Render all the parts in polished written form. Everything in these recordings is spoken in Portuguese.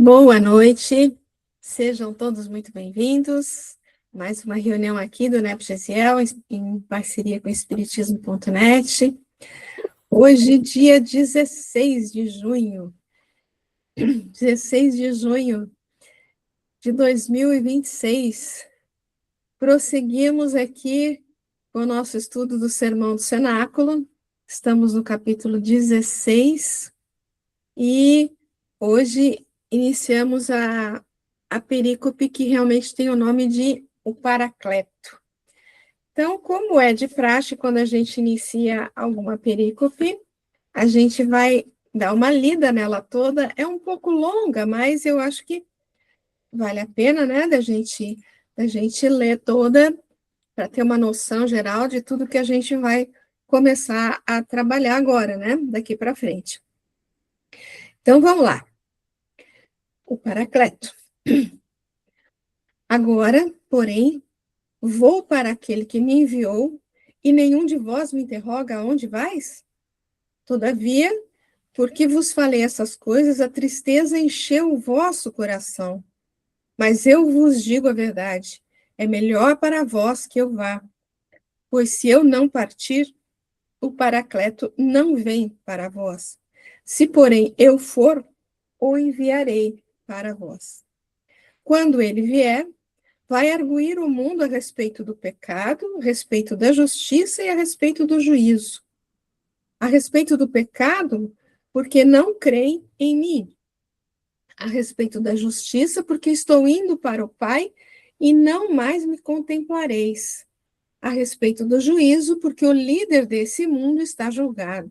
Boa noite, sejam todos muito bem-vindos. Mais uma reunião aqui do NEP GCL, em parceria com o Espiritismo.net. Hoje, dia 16 de junho de 2026. Prosseguimos aqui com o nosso estudo do Sermão do Cenáculo. Estamos no capítulo 16 e hoje iniciamos a perícope que realmente tem o nome de o Paracleto. Então, como é de praxe, quando a gente inicia alguma perícope, a gente vai dar uma lida nela toda. É um pouco longa, mas eu acho que vale a pena, né, da gente ler toda, para ter uma noção geral de tudo que a gente vai começar a trabalhar agora, né, daqui para frente. Então, vamos lá. O Paracleto. Agora, porém, vou para aquele que me enviou, e nenhum de vós me interroga aonde vais? Todavia, porque vos falei essas coisas, a tristeza encheu o vosso coração. Mas eu vos digo a verdade, é melhor para vós que eu vá. Pois se eu não partir, o Paracleto não vem para vós. Se, porém, eu for, o enviarei para vós. Quando ele vier, vai arguir o mundo a respeito do pecado, a respeito da justiça e a respeito do juízo. A respeito do pecado, porque não creem em mim. A respeito da justiça, porque estou indo para o Pai e não mais me contemplareis. A respeito do juízo, porque o líder desse mundo está julgado.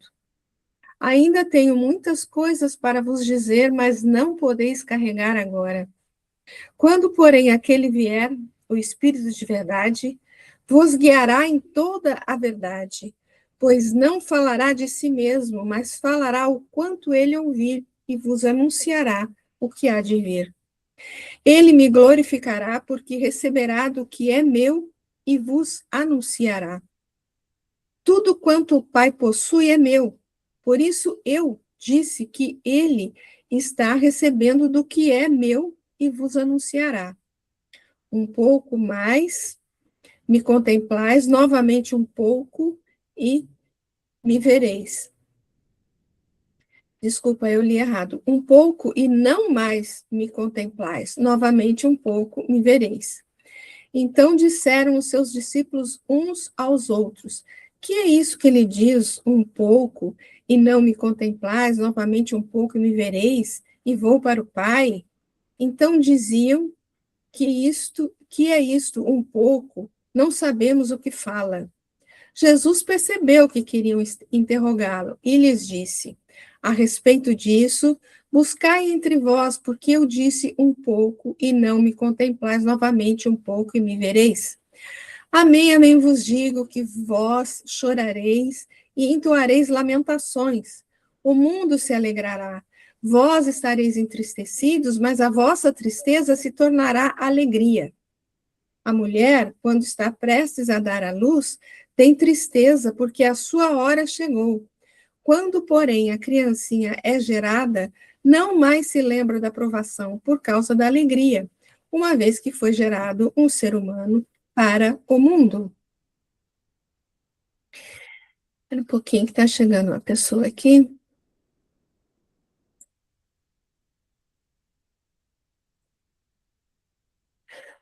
Ainda tenho muitas coisas para vos dizer, mas não podeis carregar agora. Quando, porém, aquele vier, o Espírito de verdade, vos guiará em toda a verdade, pois não falará de si mesmo, mas falará o quanto ele ouvir e vos anunciará o que há de vir. Ele me glorificará, porque receberá do que é meu e vos anunciará. Tudo quanto o Pai possui é meu, por isso eu disse que ele está recebendo do que é meu e vos anunciará. Um pouco mais, me contemplais, novamente um pouco, e me vereis. Desculpa, eu li errado. Um pouco e não mais me contemplais, novamente um pouco, me vereis. Então disseram os seus discípulos uns aos outros: que é isso que ele diz, um pouco e não me contemplais, novamente um pouco e me vereis, e vou para o Pai? Então diziam que é isto, um pouco, não sabemos o que fala. Jesus percebeu que queriam interrogá-lo e lhes disse: a respeito disso, buscai entre vós, porque eu disse um pouco e não me contemplais novamente um pouco e me vereis. Amém, amém vos digo que vós chorareis e entoareis lamentações. O mundo se alegrará. Vós estareis entristecidos, mas a vossa tristeza se tornará alegria. A mulher, quando está prestes a dar à luz, tem tristeza, porque a sua hora chegou. Quando, porém, a criancinha é gerada, não mais se lembra da provação por causa da alegria, uma vez que foi gerado um ser humano para o mundo. Espera um pouquinho que está chegando uma pessoa aqui.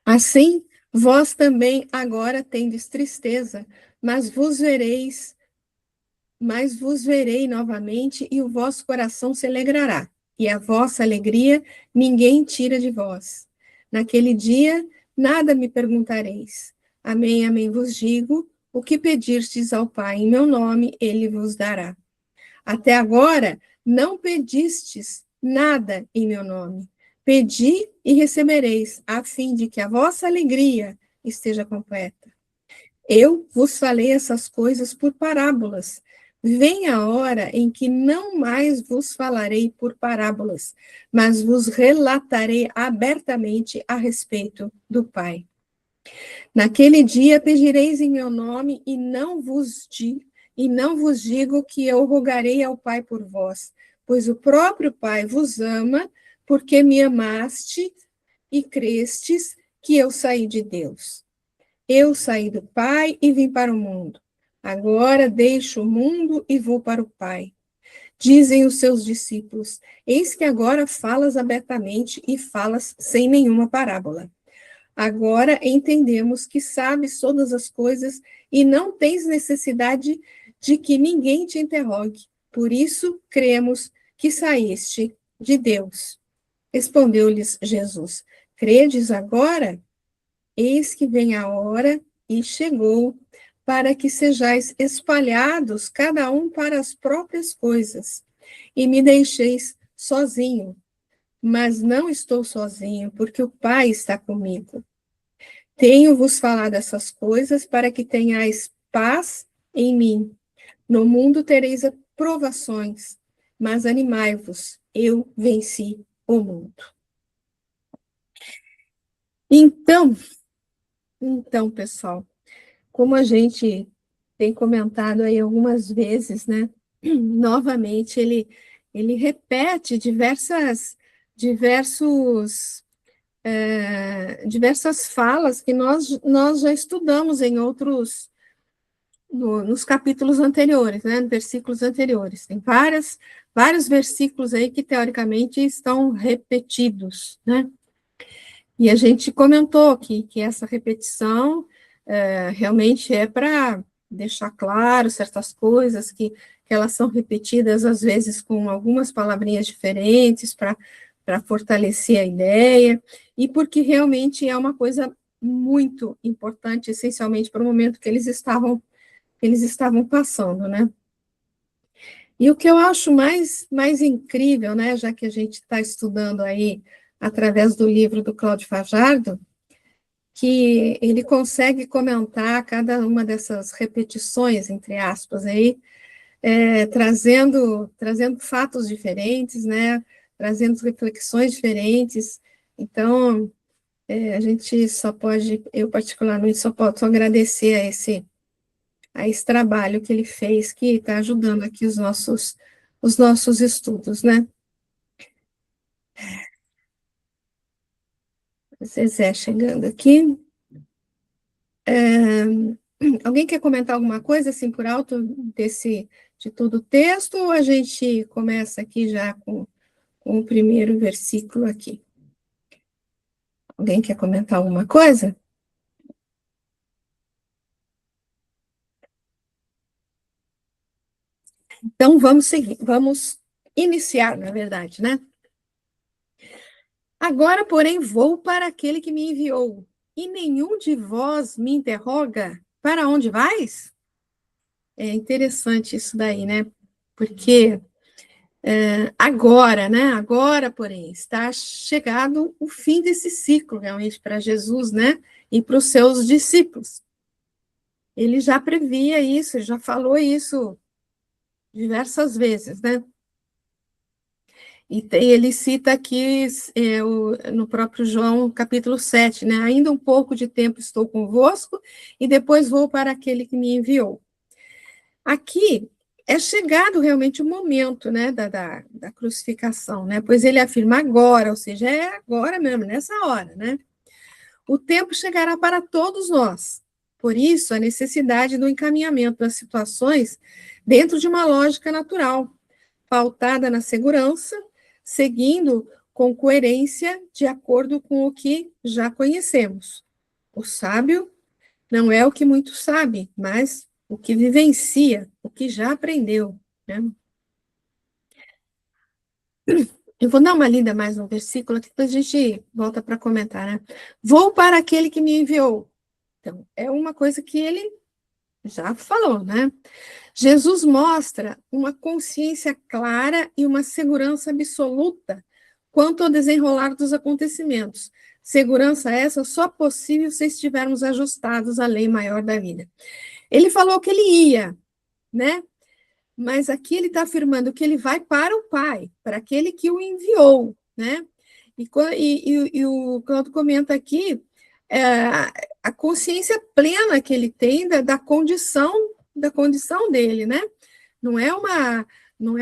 Assim, vós também agora tendes tristeza, mas vos verei novamente, e o vosso coração se alegrará, e a vossa alegria ninguém tira de vós. Naquele dia, nada me perguntareis. Amém, amém vos digo, o que pedirdes ao Pai em meu nome, ele vos dará. Até agora, não pedistes nada em meu nome. Pedi e recebereis, a fim de que a vossa alegria esteja completa. Eu vos falei essas coisas por parábolas. Vem a hora em que não mais vos falarei por parábolas, mas vos relatarei abertamente a respeito do Pai. Naquele dia pedireis em meu nome e não vos digo que eu rogarei ao Pai por vós, pois o próprio Pai vos ama, porque me amaste e crestes que eu saí de Deus. Eu saí do Pai e vim para o mundo. Agora deixo o mundo e vou para o Pai. Dizem os seus discípulos: eis que agora falas abertamente e falas sem nenhuma parábola. Agora entendemos que sabes todas as coisas e não tens necessidade de que ninguém te interrogue. Por isso cremos que saíste de Deus. Respondeu-lhes Jesus: credes agora? Eis que vem a hora e chegou para que sejais espalhados, cada um para as próprias coisas, e me deixeis sozinho. Mas não estou sozinho, porque o Pai está comigo. Tenho-vos falado essas coisas para que tenhais paz em mim. No mundo tereis provações, mas animai-vos, eu venci o mundo. Então, pessoal, como a gente tem comentado aí algumas vezes, né? Novamente, ele repete diversas falas que nós já estudamos em outros, nos capítulos anteriores, né? Nos versículos anteriores. Tem vários versículos aí que, teoricamente, estão repetidos, né? E a gente comentou aqui que essa repetição realmente é para deixar claro certas coisas, que elas são repetidas, às vezes, com algumas palavrinhas diferentes, para fortalecer a ideia, e porque realmente é uma coisa muito importante, essencialmente para o momento que eles estavam passando, né? E o que eu acho mais incrível, né, já que a gente está estudando aí através do livro do Cláudio Fajardo, que ele consegue comentar cada uma dessas repetições, entre aspas, aí, trazendo fatos diferentes, né, trazendo reflexões diferentes. Então, a gente só pode, eu particularmente só posso agradecer a esse trabalho que ele fez, que está ajudando aqui os nossos estudos, né. Zezé chegando aqui. Alguém quer comentar alguma coisa, assim, por alto de todo o texto, ou a gente começa aqui já com o primeiro versículo aqui? Alguém quer comentar alguma coisa? Então, vamos iniciar, na verdade, né? Agora, porém, vou para aquele que me enviou, e nenhum de vós me interroga, para onde vais? É interessante isso daí, né? Porque agora, né? Agora, porém, está chegado o fim desse ciclo, realmente, para Jesus, né? E para os seus discípulos. Ele já previa isso, ele já falou isso diversas vezes, né? E ele cita aqui no próprio João, capítulo 7, né? Ainda um pouco de tempo estou convosco, e depois vou para aquele que me enviou. Aqui é chegado realmente o momento, né, da crucificação, né? Pois ele afirma agora, ou seja, é agora mesmo, nessa hora, né? O tempo chegará para todos nós. Por isso, a necessidade do encaminhamento das situações dentro de uma lógica natural, pautada na segurança, seguindo com coerência de acordo com o que já conhecemos. O sábio não é o que muito sabe, mas o que vivencia, o que já aprendeu, né? Eu vou dar uma lida mais no versículo, que depois a gente volta para comentar, né? Vou para aquele que me enviou. Então, é uma coisa que ele já falou, né? Jesus mostra uma consciência clara e uma segurança absoluta quanto ao desenrolar dos acontecimentos. Segurança essa só possível se estivermos ajustados à lei maior da vida. Ele falou que ele ia, né? Mas aqui ele está afirmando que ele vai para o Pai, para aquele que o enviou, né? E o Claudio comenta aqui a consciência plena que ele tem da condição dele, né? Não é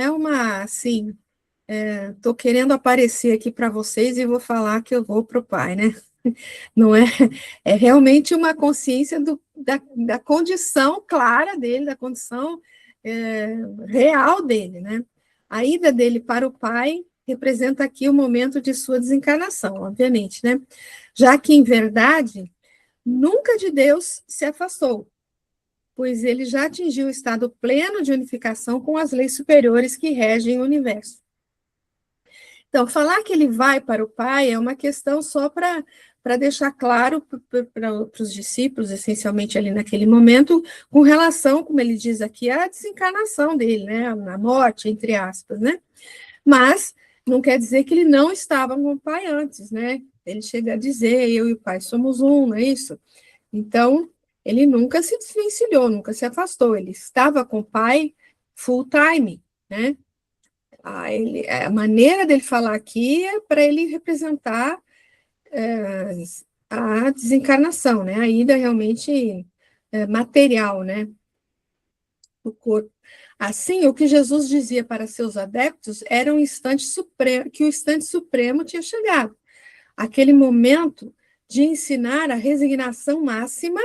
uma assim Estou querendo aparecer aqui para vocês e vou falar que eu vou para o Pai, né? Não é? É realmente uma consciência da condição clara dele, da condição real dele, né? A ida dele para o Pai representa aqui o momento de sua desencarnação, obviamente, né? Já que, em verdade, nunca de Deus se afastou, pois ele já atingiu o estado pleno de unificação com as leis superiores que regem o universo. Então, falar que ele vai para o Pai é uma questão só para deixar claro para os discípulos, essencialmente ali naquele momento, com relação, como ele diz aqui, à desencarnação dele, né, na morte, entre aspas, né? Mas não quer dizer que ele não estava com o Pai antes, né? Ele chega a dizer, eu e o Pai somos um, não é isso? Então, ele nunca se desvencilhou, nunca se afastou, ele estava com o Pai full time, né? A maneira dele falar aqui é para ele representar a desencarnação, né? A ida realmente material, né? Do corpo. Assim, o que Jesus dizia para seus adeptos era um instante supremo, que o instante supremo tinha chegado. Aquele momento de ensinar a resignação máxima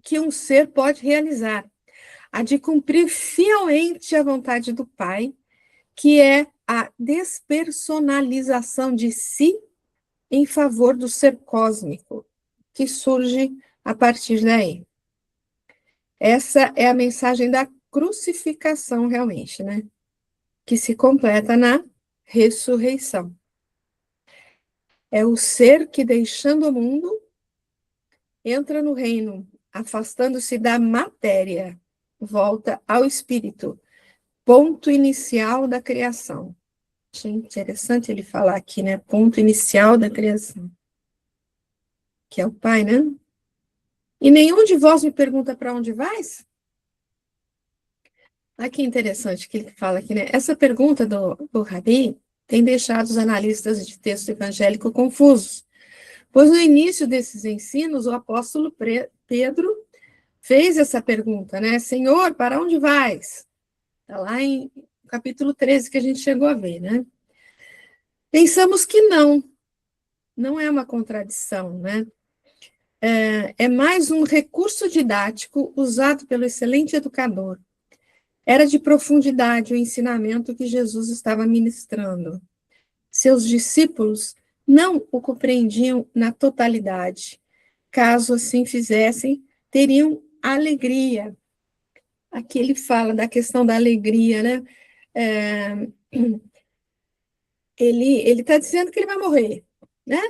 que um ser pode realizar, a de cumprir fielmente a vontade do Pai, que é a despersonalização de si em favor do ser cósmico, que surge a partir daí. Essa é a mensagem da crucificação, realmente, né? Que se completa na ressurreição. É o ser que, deixando o mundo, entra no reino, afastando-se da matéria, volta ao espírito, ponto inicial da criação. Achei interessante ele falar aqui, né? Ponto inicial da criação. Que é o Pai, né? E nenhum de vós me pergunta para onde vais? Olha que interessante que ele fala aqui, né? Essa pergunta do Rabi tem deixado os analistas de texto evangélico confusos, pois no início desses ensinos, o apóstolo Pedro fez essa pergunta, né? Senhor, para onde vais? Está lá em capítulo 13 que a gente chegou a ver, né? Pensamos que não é uma contradição, né? É mais um recurso didático usado pelo excelente educador. Era de profundidade o ensinamento que Jesus estava ministrando. Seus discípulos não o compreendiam na totalidade. Caso assim fizessem, teriam alegria. Aqui ele fala da questão da alegria, né? É, ele está dizendo que ele vai morrer, né?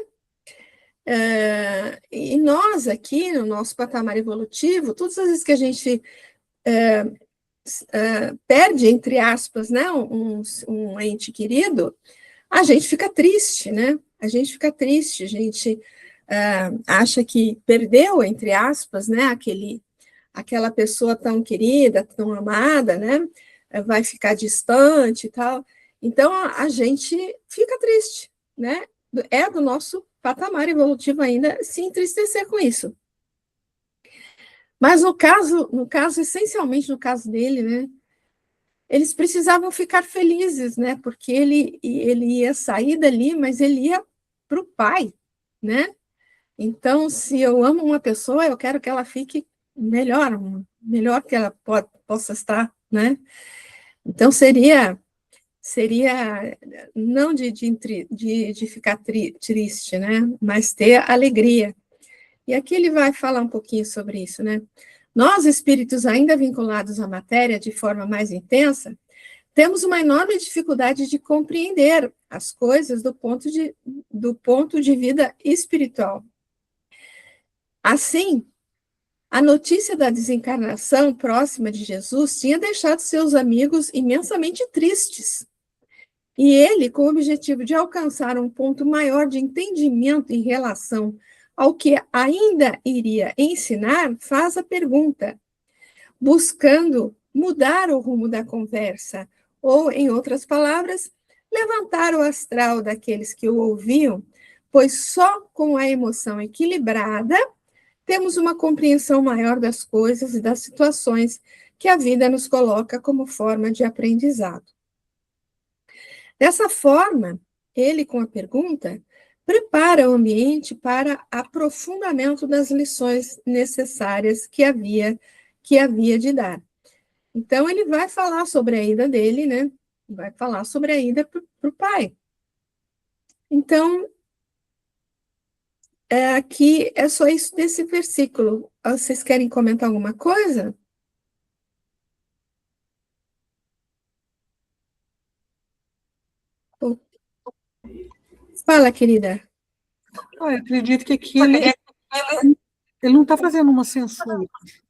E nós aqui, no nosso patamar evolutivo, todas as vezes que a gente perde, entre aspas, né, um ente querido, a gente fica triste, né? A gente fica triste, a gente acha que perdeu, entre aspas, né, aquela pessoa tão querida, tão amada, né? Vai ficar distante e tal. Então, a gente fica triste, né? É do nosso patamar evolutivo ainda se entristecer com isso. Mas no caso, essencialmente no caso dele, né? Eles precisavam ficar felizes, né? Porque ele ia sair dali, mas ele ia para o Pai, né? Então, se eu amo uma pessoa, eu quero que ela fique melhor que ela possa estar, né? Então, seria não de ficar triste, né? Mas ter alegria. E aqui ele vai falar um pouquinho sobre isso, né? Nós, espíritos ainda vinculados à matéria de forma mais intensa, temos uma enorme dificuldade de compreender as coisas do ponto de vida espiritual. Assim, a notícia da desencarnação próxima de Jesus tinha deixado seus amigos imensamente tristes. E ele, com o objetivo de alcançar um ponto maior de entendimento em relação ao que ainda iria ensinar, faz a pergunta, buscando mudar o rumo da conversa, ou, em outras palavras, levantar o astral daqueles que o ouviam, pois só com a emoção equilibrada temos uma compreensão maior das coisas e das situações que a vida nos coloca como forma de aprendizado. Dessa forma, ele, com a pergunta, prepara o ambiente para aprofundamento das lições necessárias que havia de dar. Então, ele vai falar sobre a ida dele, né? Vai falar sobre a ida para o pai. Então, aqui é só isso desse versículo. Vocês querem comentar alguma coisa? Fala, querida. Eu acredito que aqui ele não está fazendo uma censura,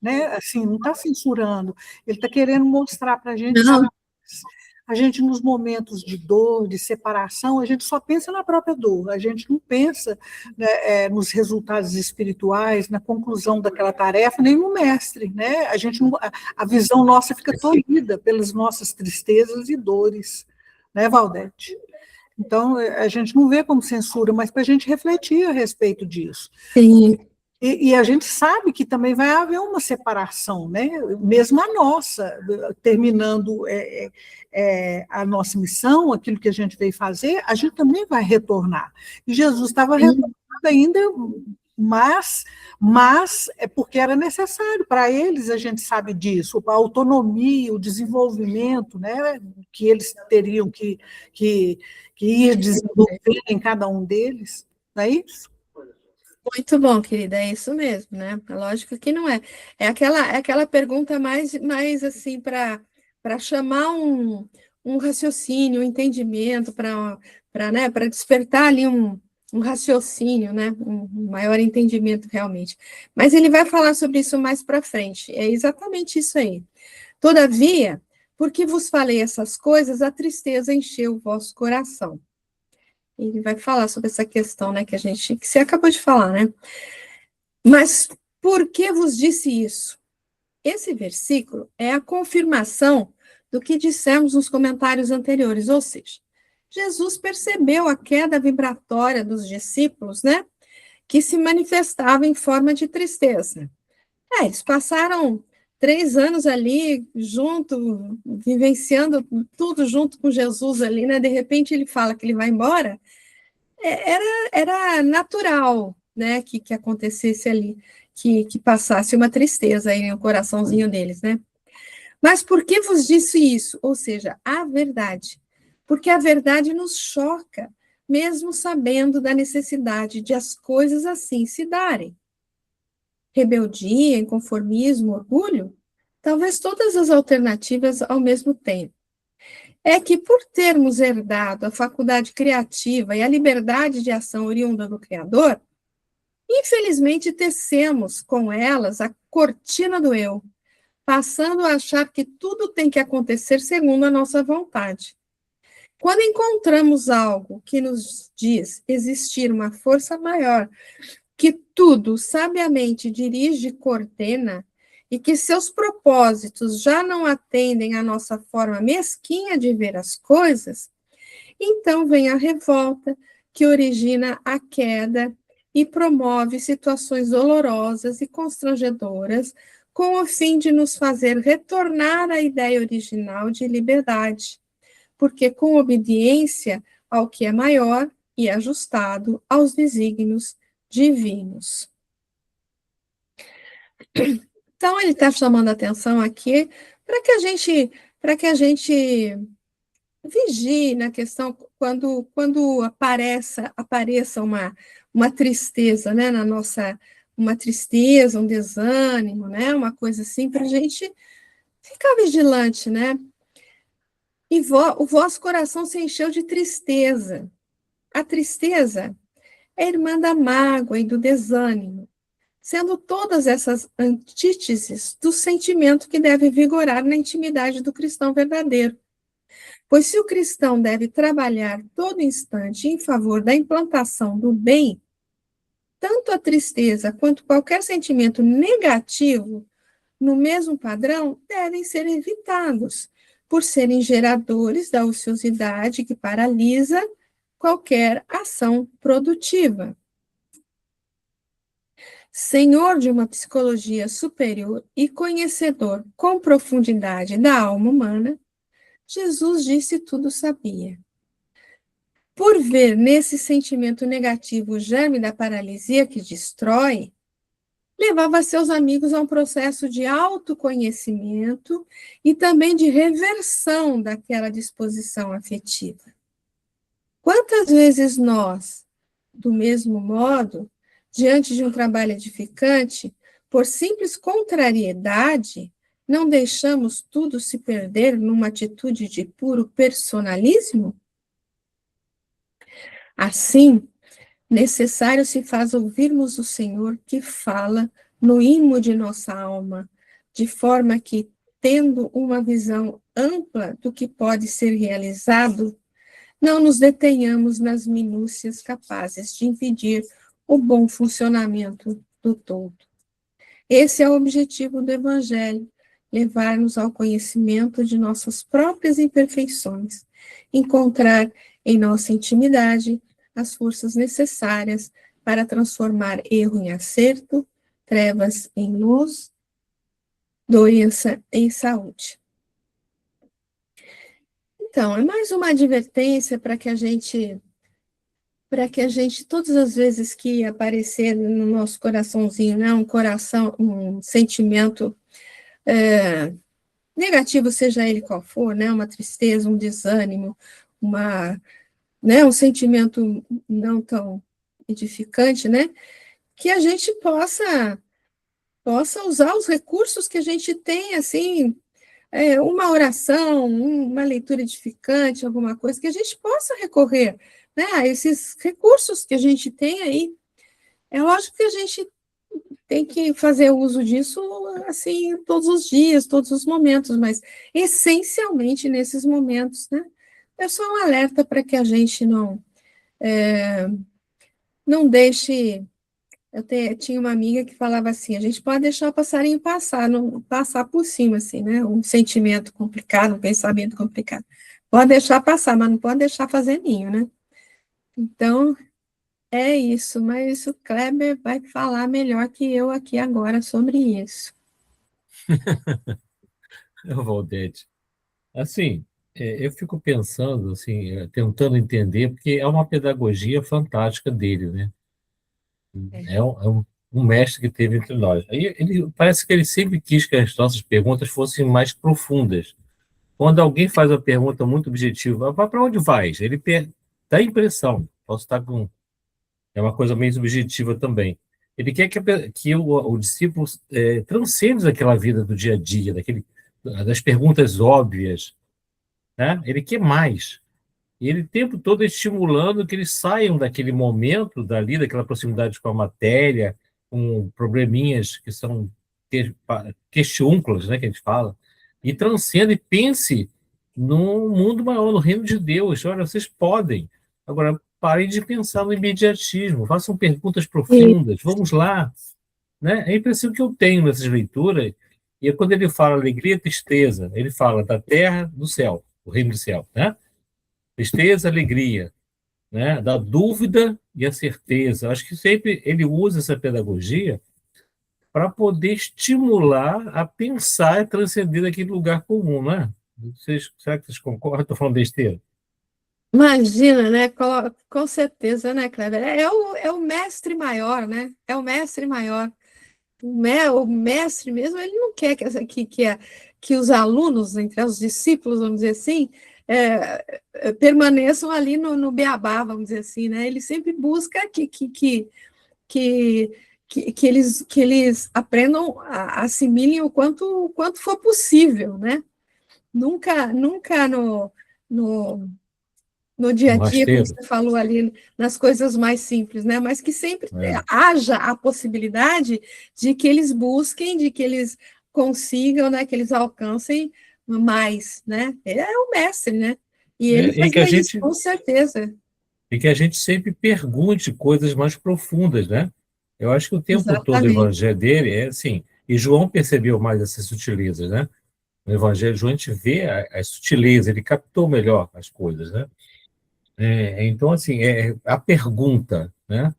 né? Assim, não está censurando. Ele está querendo mostrar para a gente que a gente, nos momentos de dor, de separação, a gente só pensa na própria dor, a gente não pensa, né, nos resultados espirituais, na conclusão daquela tarefa, nem no mestre, né? A gente não, a visão nossa fica tolhida pelas nossas tristezas e dores, né, Valdete? Então, a gente não vê como censura, mas para a gente refletir a respeito disso. Sim. E a gente sabe que também vai haver uma separação, né? Mesmo a nossa, terminando a nossa missão, aquilo que a gente veio fazer, a gente também vai retornar. E Jesus estava retornando ainda, mas é porque era necessário para eles, a gente sabe disso, a autonomia, o desenvolvimento, né? Que eles teriam que ir desenvolvendo em cada um deles, não é isso? Muito bom, querida, é isso mesmo, né? Lógico que não é. É aquela pergunta mais assim, para chamar um raciocínio, um entendimento, né, para despertar ali um raciocínio, né? Um maior entendimento realmente. Mas ele vai falar sobre isso mais para frente. É exatamente isso aí. Todavia, porque vos falei essas coisas, a tristeza encheu o vosso coração. Ele vai falar sobre essa questão, né, que você acabou de falar, né? Mas por que vos disse isso? Esse versículo é a confirmação do que dissemos nos comentários anteriores, ou seja, Jesus percebeu a queda vibratória dos discípulos, né, que se manifestava em forma de tristeza. Eles passaram 3 anos ali junto, vivenciando tudo junto com Jesus ali, né? De repente ele fala que ele vai embora. Era natural, né, que acontecesse ali, que passasse uma tristeza aí no coraçãozinho deles, né? Mas por que vos disse isso? Ou seja, a verdade. Porque a verdade nos choca, mesmo sabendo da necessidade de as coisas assim se darem. Rebeldia, inconformismo, orgulho? Talvez todas as alternativas ao mesmo tempo. É que, por termos herdado a faculdade criativa e a liberdade de ação oriunda do Criador, infelizmente tecemos com elas a cortina do eu, passando a achar que tudo tem que acontecer segundo a nossa vontade. Quando encontramos algo que nos diz existir uma força maior que tudo sabiamente dirige e coordena, e que seus propósitos já não atendem à nossa forma mesquinha de ver as coisas, então vem a revolta, que origina a queda e promove situações dolorosas e constrangedoras, com o fim de nos fazer retornar à ideia original de liberdade, porque com obediência ao que é maior e ajustado aos desígnios divinos. Então, ele está chamando a atenção aqui para que a gente vigie na questão quando apareça uma tristeza, né, na nossa, uma tristeza, um desânimo, né, uma coisa assim, para a gente ficar vigilante, né? E o vosso coração se encheu de tristeza. A tristeza é irmã da mágoa e do desânimo, sendo todas essas antíteses do sentimento que deve vigorar na intimidade do cristão verdadeiro. Pois se o cristão deve trabalhar todo instante em favor da implantação do bem, tanto a tristeza quanto qualquer sentimento negativo no mesmo padrão devem ser evitados, por serem geradores da ociosidade que paralisa qualquer ação produtiva. Senhor de uma psicologia superior e conhecedor com profundidade da alma humana, Jesus disse tudo sabia. por ver nesse sentimento negativo o germe da paralisia que destrói, levava seus amigos a um processo de autoconhecimento e também de reversão daquela disposição afetiva. Quantas vezes nós, do mesmo modo, diante de um trabalho edificante, por simples contrariedade, não deixamos tudo se perder numa atitude de puro personalismo? Assim, necessário se faz ouvirmos o Senhor que fala no imo de nossa alma, de forma que, tendo uma visão ampla do que pode ser realizado, não nos detenhamos nas minúcias capazes de impedir o bom funcionamento do todo. Esse é o objetivo do Evangelho, levar-nos ao conhecimento de nossas próprias imperfeições, encontrar em nossa intimidade as forças necessárias para transformar erro em acerto, trevas em luz, doença em saúde. Então, é mais uma advertência para que a gente, todas as vezes que aparecer no nosso coraçãozinho, né, um sentimento negativo, seja ele qual for, né, uma tristeza, um desânimo, um sentimento não tão edificante, né, que a gente possa usar os recursos que a gente tem, assim, uma oração, uma leitura edificante, alguma coisa, que a gente possa recorrer, né, a esses recursos que a gente tem aí. É lógico que a gente tem que fazer uso disso, assim, todos os dias, todos os momentos, mas essencialmente nesses momentos, né? É só um alerta para que a gente não deixe. Tinha uma amiga que falava assim: a gente pode deixar o passarinho passar, não passar por cima, assim, né? Um sentimento complicado, um pensamento complicado. Pode deixar passar, mas não pode deixar fazer ninho, né? Então, é isso, mas o Kleber vai falar melhor que eu aqui agora sobre isso. Valdete, assim, eu fico pensando, assim, tentando entender, porque é uma pedagogia fantástica dele, né? É um mestre que teve entre nós. Aí ele parece que ele sempre quis que as nossas perguntas fossem mais profundas. Quando alguém faz uma pergunta muito objetiva, para onde vais? Ele dá a impressão, posso estar com. É uma coisa meio subjetiva também. Ele quer que o discípulo transcenda aquela vida do dia a dia, das perguntas óbvias, né? Ele quer mais. E ele o tempo todo estimulando que eles saiam daquele momento, daquela proximidade com a matéria, com probleminhas que são questiúnculos, né, que a gente fala, e transcenda e pense num mundo maior, no reino de Deus. Olha, vocês podem. Agora, parem de pensar no imediatismo, façam perguntas profundas, vamos lá. Né? É a impressão que eu tenho nessas leituras, e é quando ele fala alegria e tristeza, ele fala da terra, do céu, o reino do céu, né? Tristeza, alegria, né? Da dúvida e a certeza. Acho que sempre ele usa essa pedagogia para poder estimular a pensar e transcender daquele lugar comum, né? Será que vocês concordam? Estou falando besteira? Imagina, né? Com certeza, né, Kleber? É o mestre maior, né? É o mestre maior. O mestre mesmo, ele não quer que os alunos, entre os discípulos, vamos dizer assim, permaneçam ali no beabá, vamos dizer assim, né? Ele sempre busca que eles aprendam, assimilem o quanto for possível, né? Nunca no dia a dia, como você falou ali, nas coisas mais simples, né? Mas que sempre haja a possibilidade de que eles busquem, de que eles consigam, né? Que eles alcancem mais, né? É o mestre, né? E ele fazia isso, com certeza. E que a gente sempre pergunte coisas mais profundas, né? Eu acho que o tempo todo o evangelho dele é assim, e João percebeu mais essas sutilezas, né? No evangelho de João a gente vê as sutilezas, ele captou melhor as coisas, né? Então, assim, a pergunta, né?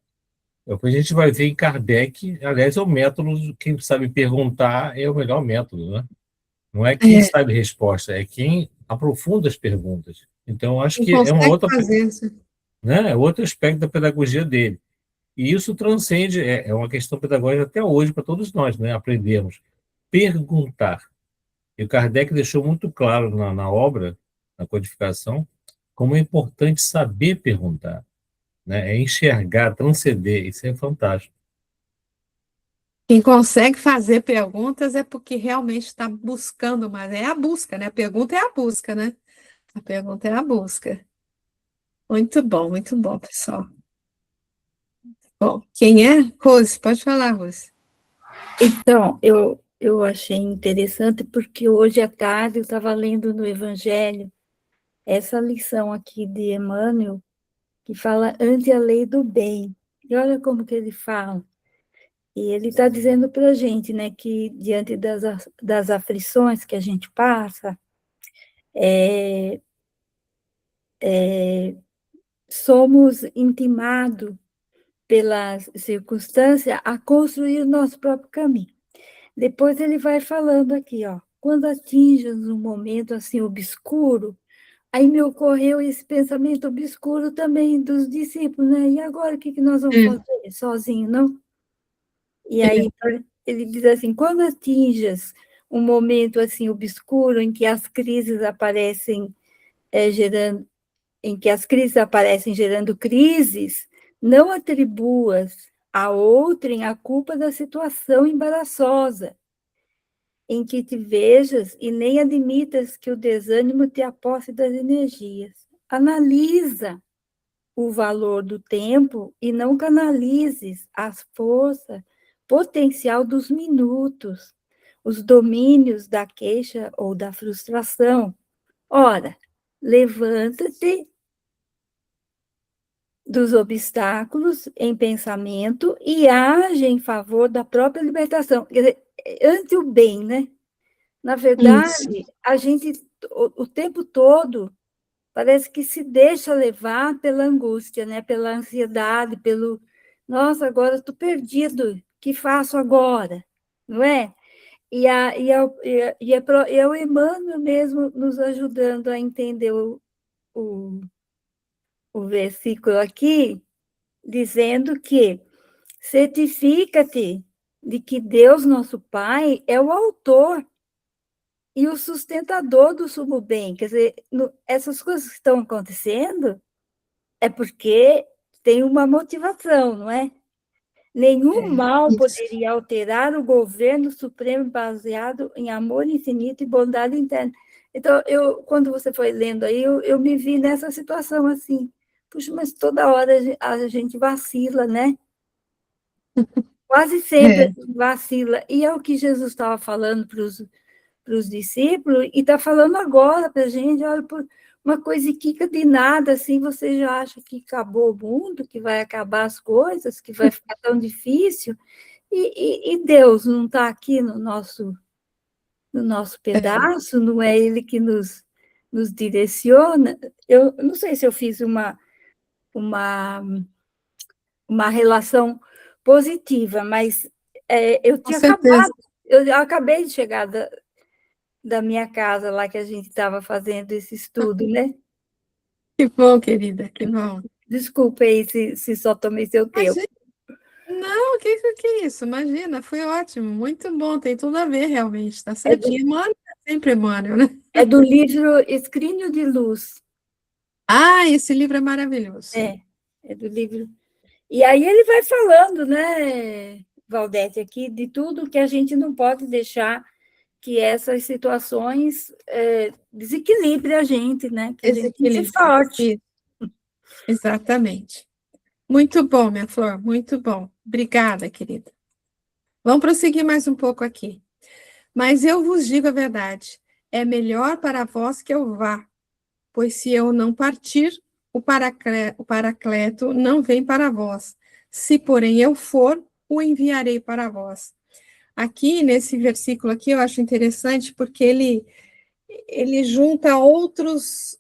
A gente vai ver em Kardec, aliás, é o método, quem sabe perguntar é o melhor método, né? Não é quem sabe resposta, é quem aprofunda as perguntas. Então, acho que é uma outra. né? É outro aspecto da pedagogia dele. E isso transcende, é uma questão pedagógica até hoje para todos nós, né? Aprendermos. Perguntar. E o Kardec deixou muito claro na obra, na codificação, como é importante saber perguntar, né? É enxergar, transcender, isso é fantástico. Quem consegue fazer perguntas é porque realmente está buscando, mas é a busca, né? A pergunta é a busca, né? A pergunta é a busca. Muito bom, pessoal. Bom, quem é? Rose, pode falar, Rose. Então, eu achei interessante porque hoje à tarde eu estava lendo no Evangelho essa lição aqui de Emmanuel, que fala ante a lei do bem. E olha como que ele fala. E ele está dizendo para a gente, né, que diante das aflições que a gente passa, somos intimados pela circunstância a construir o nosso próprio caminho. Depois ele vai falando aqui, ó, quando atinges um momento assim obscuro, aí me ocorreu esse pensamento obscuro também dos discípulos, né? E agora o que nós vamos fazer sozinho, não? E aí ele diz assim, quando atinges um momento assim obscuro em que as crises aparecem gerando crises, não atribuas a outrem a culpa da situação embaraçosa em que te vejas e nem admitas que o desânimo te aposse das energias. Analisa o valor do tempo e não canalizes a força potencial dos minutos, os domínios da queixa ou da frustração. Ora, levanta-te dos obstáculos em pensamento e age em favor da própria libertação. Quer dizer, ante o bem, né? Na verdade, a gente, o tempo todo, parece que se deixa levar pela angústia, né? Pela ansiedade, pelo, nossa, agora estou perdido, o que faço agora? Não é? É o Emmanuel mesmo nos ajudando a entender o, o versículo aqui, dizendo que certifica-te de que Deus, nosso Pai, é o autor e o sustentador do sumo bem. Quer dizer, essas coisas que estão acontecendo é porque tem uma motivação, não é? Nenhum mal poderia alterar o governo supremo baseado em amor infinito e bondade interna. Então, quando você foi lendo aí, eu me vi nessa situação assim. Puxa, mas toda hora a gente vacila, né? Quase sempre a gente vacila. E é o que Jesus estava falando para os discípulos, e está falando agora para a gente, olha, por uma coisiquica de nada, assim, você já acha que acabou o mundo, que vai acabar as coisas, que vai ficar tão difícil, e Deus não está aqui no nosso pedaço, não é Ele que nos direciona. Eu não sei se eu fiz uma relação positiva, mas eu acabei de chegar da minha casa lá que a gente estava fazendo esse estudo, né? Que bom, querida, que bom. Desculpe aí se só tomei seu tempo. Não, que é isso? Imagina, foi ótimo, muito bom, tem tudo a ver realmente, tá certinho. Emmanuel é sempre Emmanuel, né? É do livro Escrínio de Luz. Ah, esse livro é maravilhoso. É do livro. E aí ele vai falando, né, Valdete, aqui, de tudo que a gente não pode deixar que essas situações desequilibrem a gente, né? Que a gente tem que ser forte. Exatamente. Muito bom, minha flor, muito bom. Obrigada, querida. Vamos prosseguir mais um pouco aqui. Mas eu vos digo a verdade, é melhor para vós que eu vá, pois se eu não partir, o Paracleto não vem para vós. Se, porém, eu for, o enviarei para vós. Aqui, nesse versículo aqui, eu acho interessante, porque ele junta outros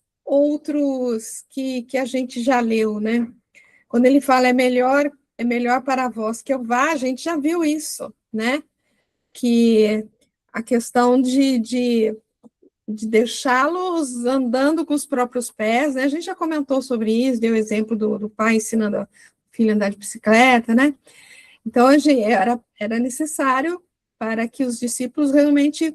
que a gente já leu, né? Quando ele fala é melhor para vós que eu vá, a gente já viu isso, né? Que a questão de de deixá-los andando com os próprios pés, né? A gente já comentou sobre isso, deu o exemplo do pai ensinando a filha a andar de bicicleta, né? Então, era necessário para que os discípulos realmente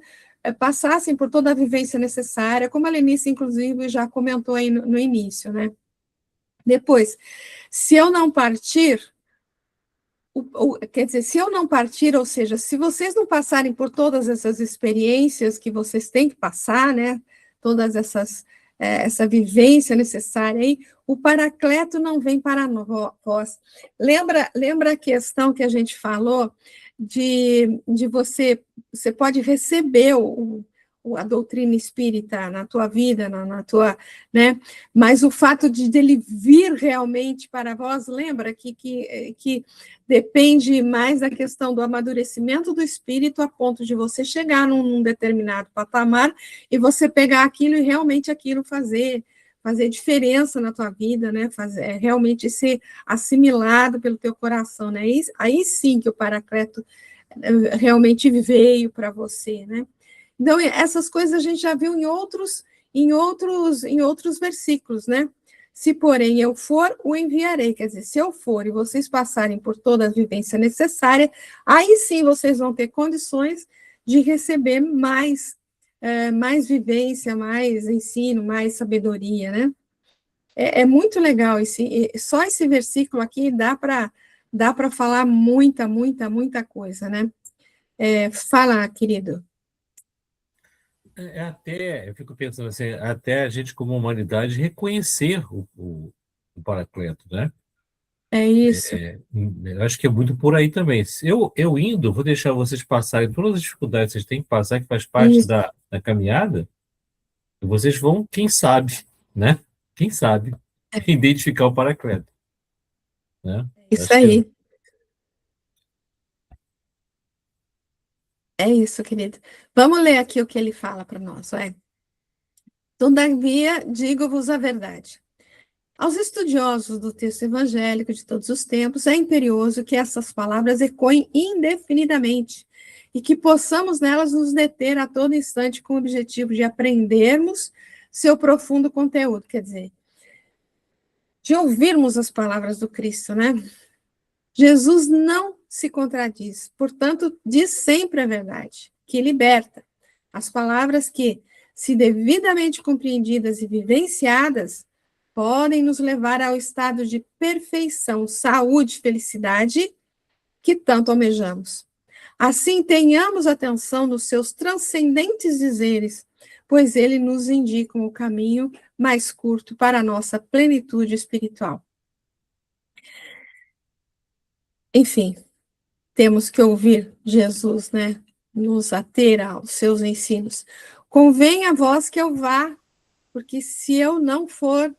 passassem por toda a vivência necessária, como a Lenice, inclusive, já comentou aí no início, né? Depois, se eu não partir, quer dizer, se eu não partir, ou seja, se vocês não passarem por todas essas experiências que vocês têm que passar, né, todas essa vivência necessária aí, o Paracleto não vem para vós. Lembra a questão que a gente falou de você pode receber a doutrina espírita na tua vida, na tua, né? Mas o fato de dele vir realmente para vós, lembra que depende mais da questão do amadurecimento do espírito a ponto de você chegar num determinado patamar e você pegar aquilo e realmente aquilo fazer diferença na tua vida, né? Realmente ser assimilado pelo teu coração, né? Aí sim que o Paracleto realmente veio para você, né? Então, essas coisas a gente já viu em outros versículos, né? Se, porém, eu for, o enviarei. Quer dizer, se eu for e vocês passarem por toda a vivência necessária, aí sim vocês vão ter condições de receber mais vivência, mais ensino, mais sabedoria, né? É muito legal. Só esse versículo aqui dá para falar muita coisa, né? Fala, querido. Eu fico pensando assim, até a gente como humanidade reconhecer o Paracleto, né? É isso. Eu acho que é muito por aí também. Se eu indo, vou deixar vocês passarem todas as dificuldades que vocês têm que passar, que faz parte Isso. da caminhada, e vocês vão, quem sabe, né? Quem sabe, identificar o Paracleto, né? Isso aí. É isso, querido. Vamos ler aqui o que ele fala para nós, vai. Todavia, digo-vos a verdade. Aos estudiosos do texto evangélico de todos os tempos, é imperioso que essas palavras ecoem indefinidamente e que possamos nelas nos deter a todo instante com o objetivo de aprendermos seu profundo conteúdo, quer dizer, de ouvirmos as palavras do Cristo, né? Jesus não se contradiz, portanto, diz sempre a verdade, que liberta. As palavras que, se devidamente compreendidas e vivenciadas, podem nos levar ao estado de perfeição, saúde, felicidade que tanto almejamos. Assim, tenhamos atenção nos seus transcendentes dizeres, pois ele nos indica o caminho mais curto para a nossa plenitude espiritual. Enfim, temos que ouvir Jesus, né? Nos ater aos seus ensinos. Convém a vós que eu vá, porque se eu não for,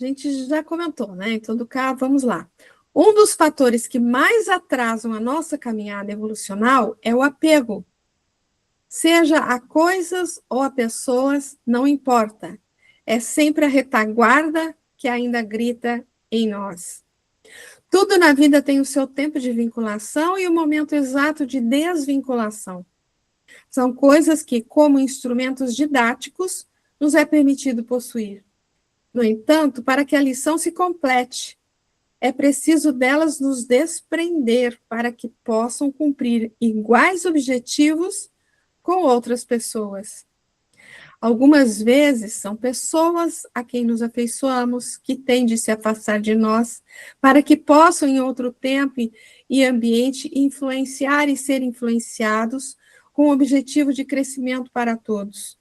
a gente já comentou, né? Então, vamos lá. Um dos fatores que mais atrasam a nossa caminhada evolucional é o apego. Seja a coisas ou a pessoas, não importa. É sempre a retaguarda que ainda grita em nós. Tudo na vida tem o seu tempo de vinculação e o momento exato de desvinculação. São coisas que, como instrumentos didáticos, nos é permitido possuir. No entanto, para que a lição se complete, é preciso delas nos desprender para que possam cumprir iguais objetivos com outras pessoas. Algumas vezes são pessoas a quem nos afeiçoamos que têm de se afastar de nós para que possam, em outro tempo e ambiente, influenciar e ser influenciados com o objetivo de crescimento para todos.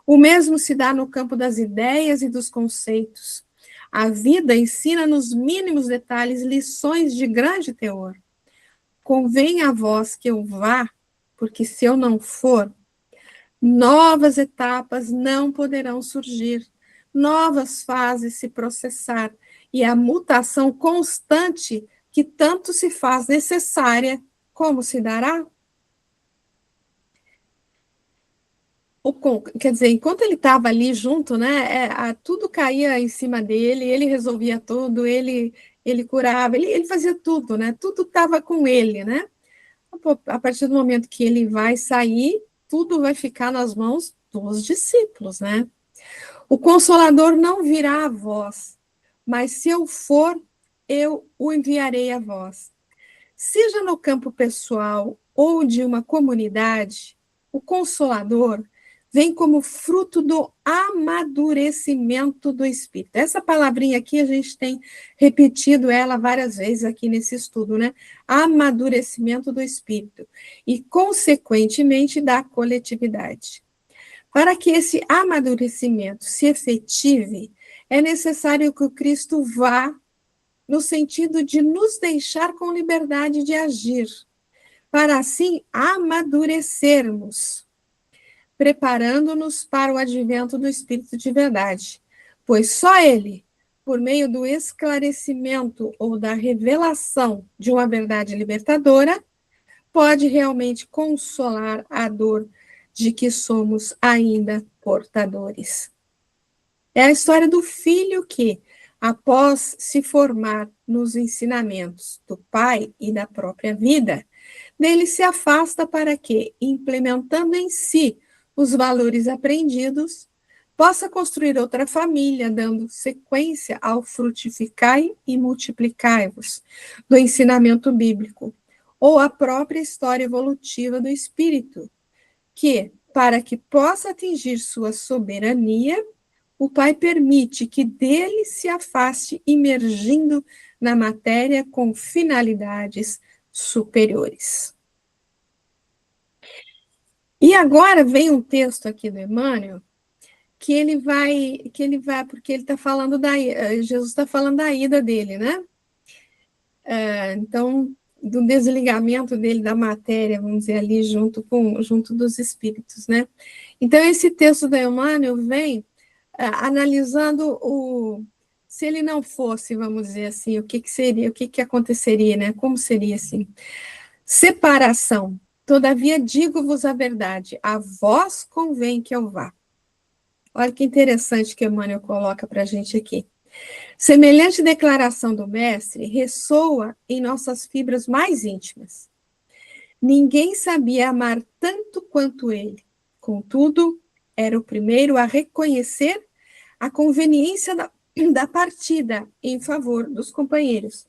O mesmo se dá no campo das ideias e dos conceitos. A vida ensina nos mínimos detalhes lições de grande teor. Convém a vós que eu vá, porque se eu não for, novas etapas não poderão surgir, novas fases se processar, e a mutação constante que tanto se faz necessária, como se dará? Quer dizer, enquanto ele estava ali junto, né, tudo caía em cima dele, ele resolvia tudo, ele curava, ele fazia tudo, né, tudo estava com ele, né? A partir do momento que ele vai sair, tudo vai ficar nas mãos dos discípulos, né? O Consolador não virá a vós, mas se eu for, eu o enviarei a vós. Seja no campo pessoal ou de uma comunidade, o Consolador vem como fruto do amadurecimento do Espírito. Essa palavrinha aqui, a gente tem repetido ela várias vezes aqui nesse estudo, né? Amadurecimento do Espírito. E, consequentemente, da coletividade. Para que esse amadurecimento se efetive, é necessário que o Cristo vá no sentido de nos deixar com liberdade de agir, para assim amadurecermos, preparando-nos para o advento do Espírito de verdade, pois só Ele, por meio do esclarecimento ou da revelação de uma verdade libertadora, pode realmente consolar a dor de que somos ainda portadores. É a história do filho que, após se formar nos ensinamentos do pai e da própria vida, dele se afasta para que, implementando em si os valores aprendidos, possa construir outra família, dando sequência ao frutificai e multiplicai-vos do ensinamento bíblico, ou a própria história evolutiva do espírito, que, para que possa atingir sua soberania, o Pai permite que dele se afaste, imergindo na matéria com finalidades superiores. E agora vem um texto aqui do Emmanuel, que ele vai, porque ele está falando Jesus está falando da ida dele, né? Então, do desligamento dele da matéria, vamos dizer, ali junto dos espíritos, né? Então, esse texto do Emmanuel vem analisando se ele não fosse, vamos dizer assim, o que seria, o que aconteceria, né? Como seria assim? Separação. Todavia digo-vos a verdade, a vós convém que eu vá. Olha que interessante que Emmanuel coloca para a gente aqui. Semelhante declaração do mestre ressoa em nossas fibras mais íntimas. Ninguém sabia amar tanto quanto ele. Contudo, era o primeiro a reconhecer a conveniência da partida em favor dos companheiros.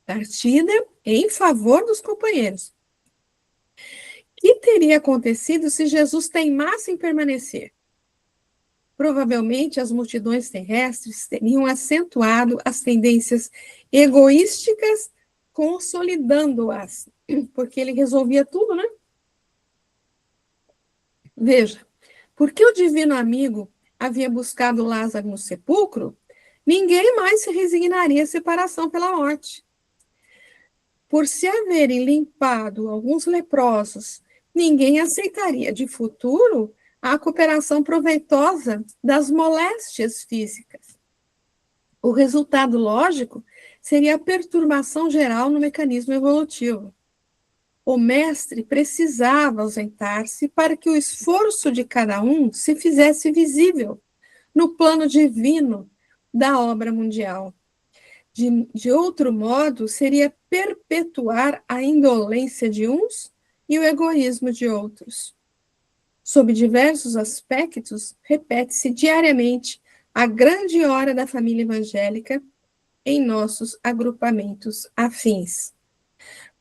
Partida em favor dos companheiros. O que teria acontecido se Jesus teimasse em permanecer? Provavelmente as multidões terrestres teriam acentuado as tendências egoísticas, consolidando-as, porque ele resolvia tudo, né? Veja, porque o divino amigo havia buscado Lázaro no sepulcro, ninguém mais se resignaria à separação pela morte. Por se haverem limpado alguns leprosos, ninguém aceitaria de futuro a cooperação proveitosa das moléstias físicas. O resultado lógico seria a perturbação geral no mecanismo evolutivo. O mestre precisava ausentar-se para que o esforço de cada um se fizesse visível no plano divino da obra mundial. De outro modo, seria perpetuar a indolência de uns e o egoísmo de outros. Sob diversos aspectos, repete-se diariamente a grande hora da família evangélica em nossos agrupamentos afins.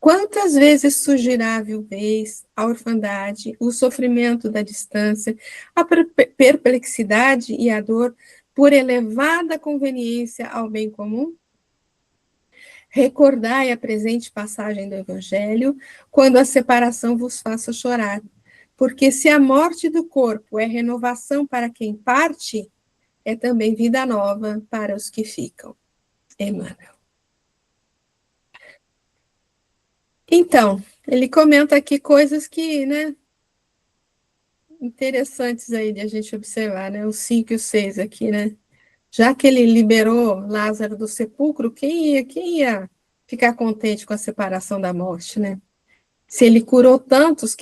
Quantas vezes surgirá a viuvez, a orfandade, o sofrimento da distância, a perplexidade e a dor por elevada conveniência ao bem comum? Recordai a presente passagem do Evangelho, quando a separação vos faça chorar. Porque se a morte do corpo é renovação para quem parte, é também vida nova para os que ficam. Emmanuel. Então, ele comenta aqui coisas que, né, interessantes aí de a gente observar, né, os 5 e os 6 aqui, né. Já que ele liberou Lázaro do sepulcro, quem ia ficar contente com a separação da morte, né? Se ele curou tantos,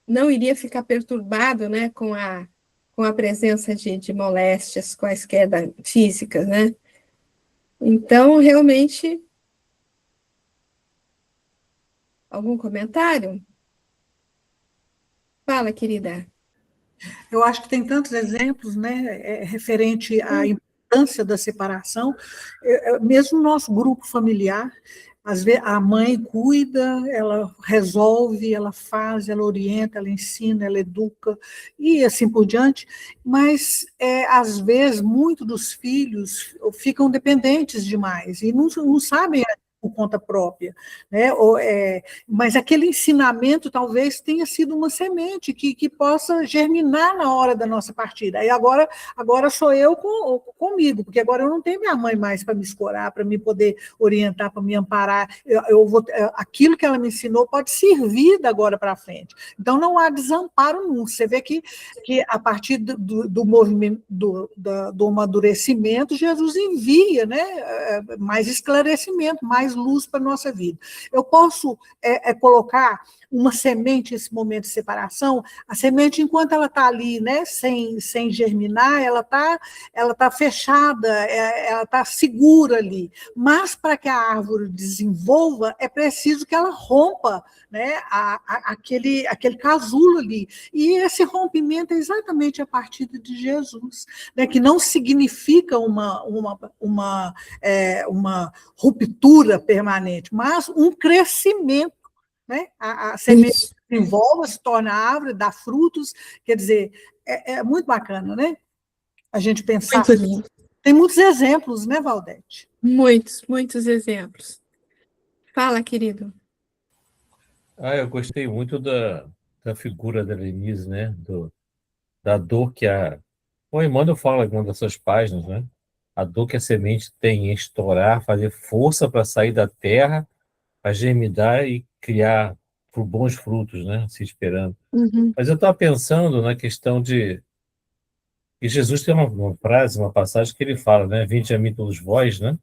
não iria ficar perturbado, né, com a presença de moléstias quaisquer físicas, né? Então, realmente, Algum comentário? Fala, querida. Eu acho que tem tantos exemplos, né, referente à importância da separação, mesmo o nosso grupo familiar, às vezes a mãe cuida, ela resolve, ela faz, ela orienta, ela ensina, ela educa, e assim por diante, mas às vezes muitos dos filhos ficam dependentes demais, e não sabem por conta própria, né? Mas aquele ensinamento talvez tenha sido uma semente que possa germinar na hora da nossa partida. Aí agora sou eu comigo, porque agora eu não tenho minha mãe mais para me escorar, para me poder orientar, para me amparar. Aquilo que ela me ensinou pode servir da agora para frente. Então não há desamparo nunca. Você vê que a partir do movimento do amadurecimento, Jesus envia, né, mais esclarecimento, mais luz para a nossa vida. Eu posso colocar uma semente nesse momento de separação, a semente, enquanto ela está ali, né, sem germinar, ela tá fechada, ela está segura ali. Mas para que a árvore desenvolva, é preciso que ela rompa, né, aquele casulo ali. E esse rompimento é exatamente a partida de Jesus, né, que não significa uma ruptura permanente, mas um crescimento, né? A semente se desenvolve, se torna árvore, dá frutos, quer dizer, é muito bacana, né? A gente pensar. Muito lindo. Tem muitos exemplos, né, Valdete? Muitos exemplos. Fala, querido. Eu gostei muito da figura da Denise, né? Da dor que o Emmanuel fala em uma das suas páginas, né? A dor que a semente tem em estourar, fazer força para sair da terra, para germinar e criar bons frutos, né? Se esperando. Uhum. Mas eu estava pensando na questão de... E Jesus tem uma frase, uma passagem que ele fala, né? Vinde a mim todos vós, né?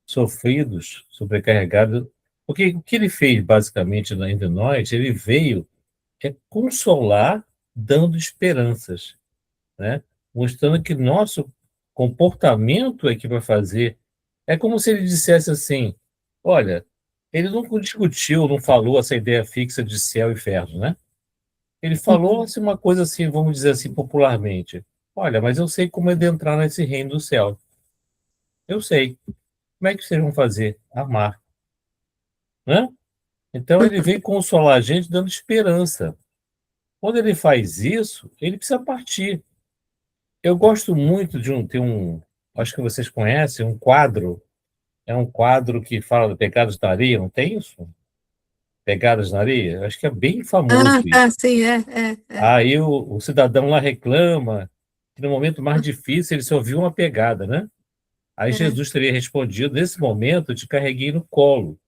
Sofridos, sobrecarregados. Porque o que ele fez, basicamente, entre nós, ele veio consolar, dando esperanças, né? Mostrando que nosso comportamento é que vai fazer. É como se ele dissesse assim: olha, ele não discutiu, não falou essa ideia fixa de céu e inferno, né? Ele falou assim, uma coisa assim, vamos dizer assim, popularmente: olha, mas eu sei como é de entrar nesse reino do céu. Eu sei. Como é que vocês vão fazer? Amar, né? Então ele veio consolar a gente dando esperança. Quando ele faz isso, ele precisa partir. Eu gosto muito acho que vocês conhecem, um quadro. É um quadro que fala de pegadas na areia, não tem isso? Pegadas na areia? Eu acho que é bem famoso isso. Sim, Aí o cidadão lá reclama que no momento mais difícil ele só ouviu uma pegada, né? Aí Jesus teria respondido: nesse momento eu te carreguei no colo.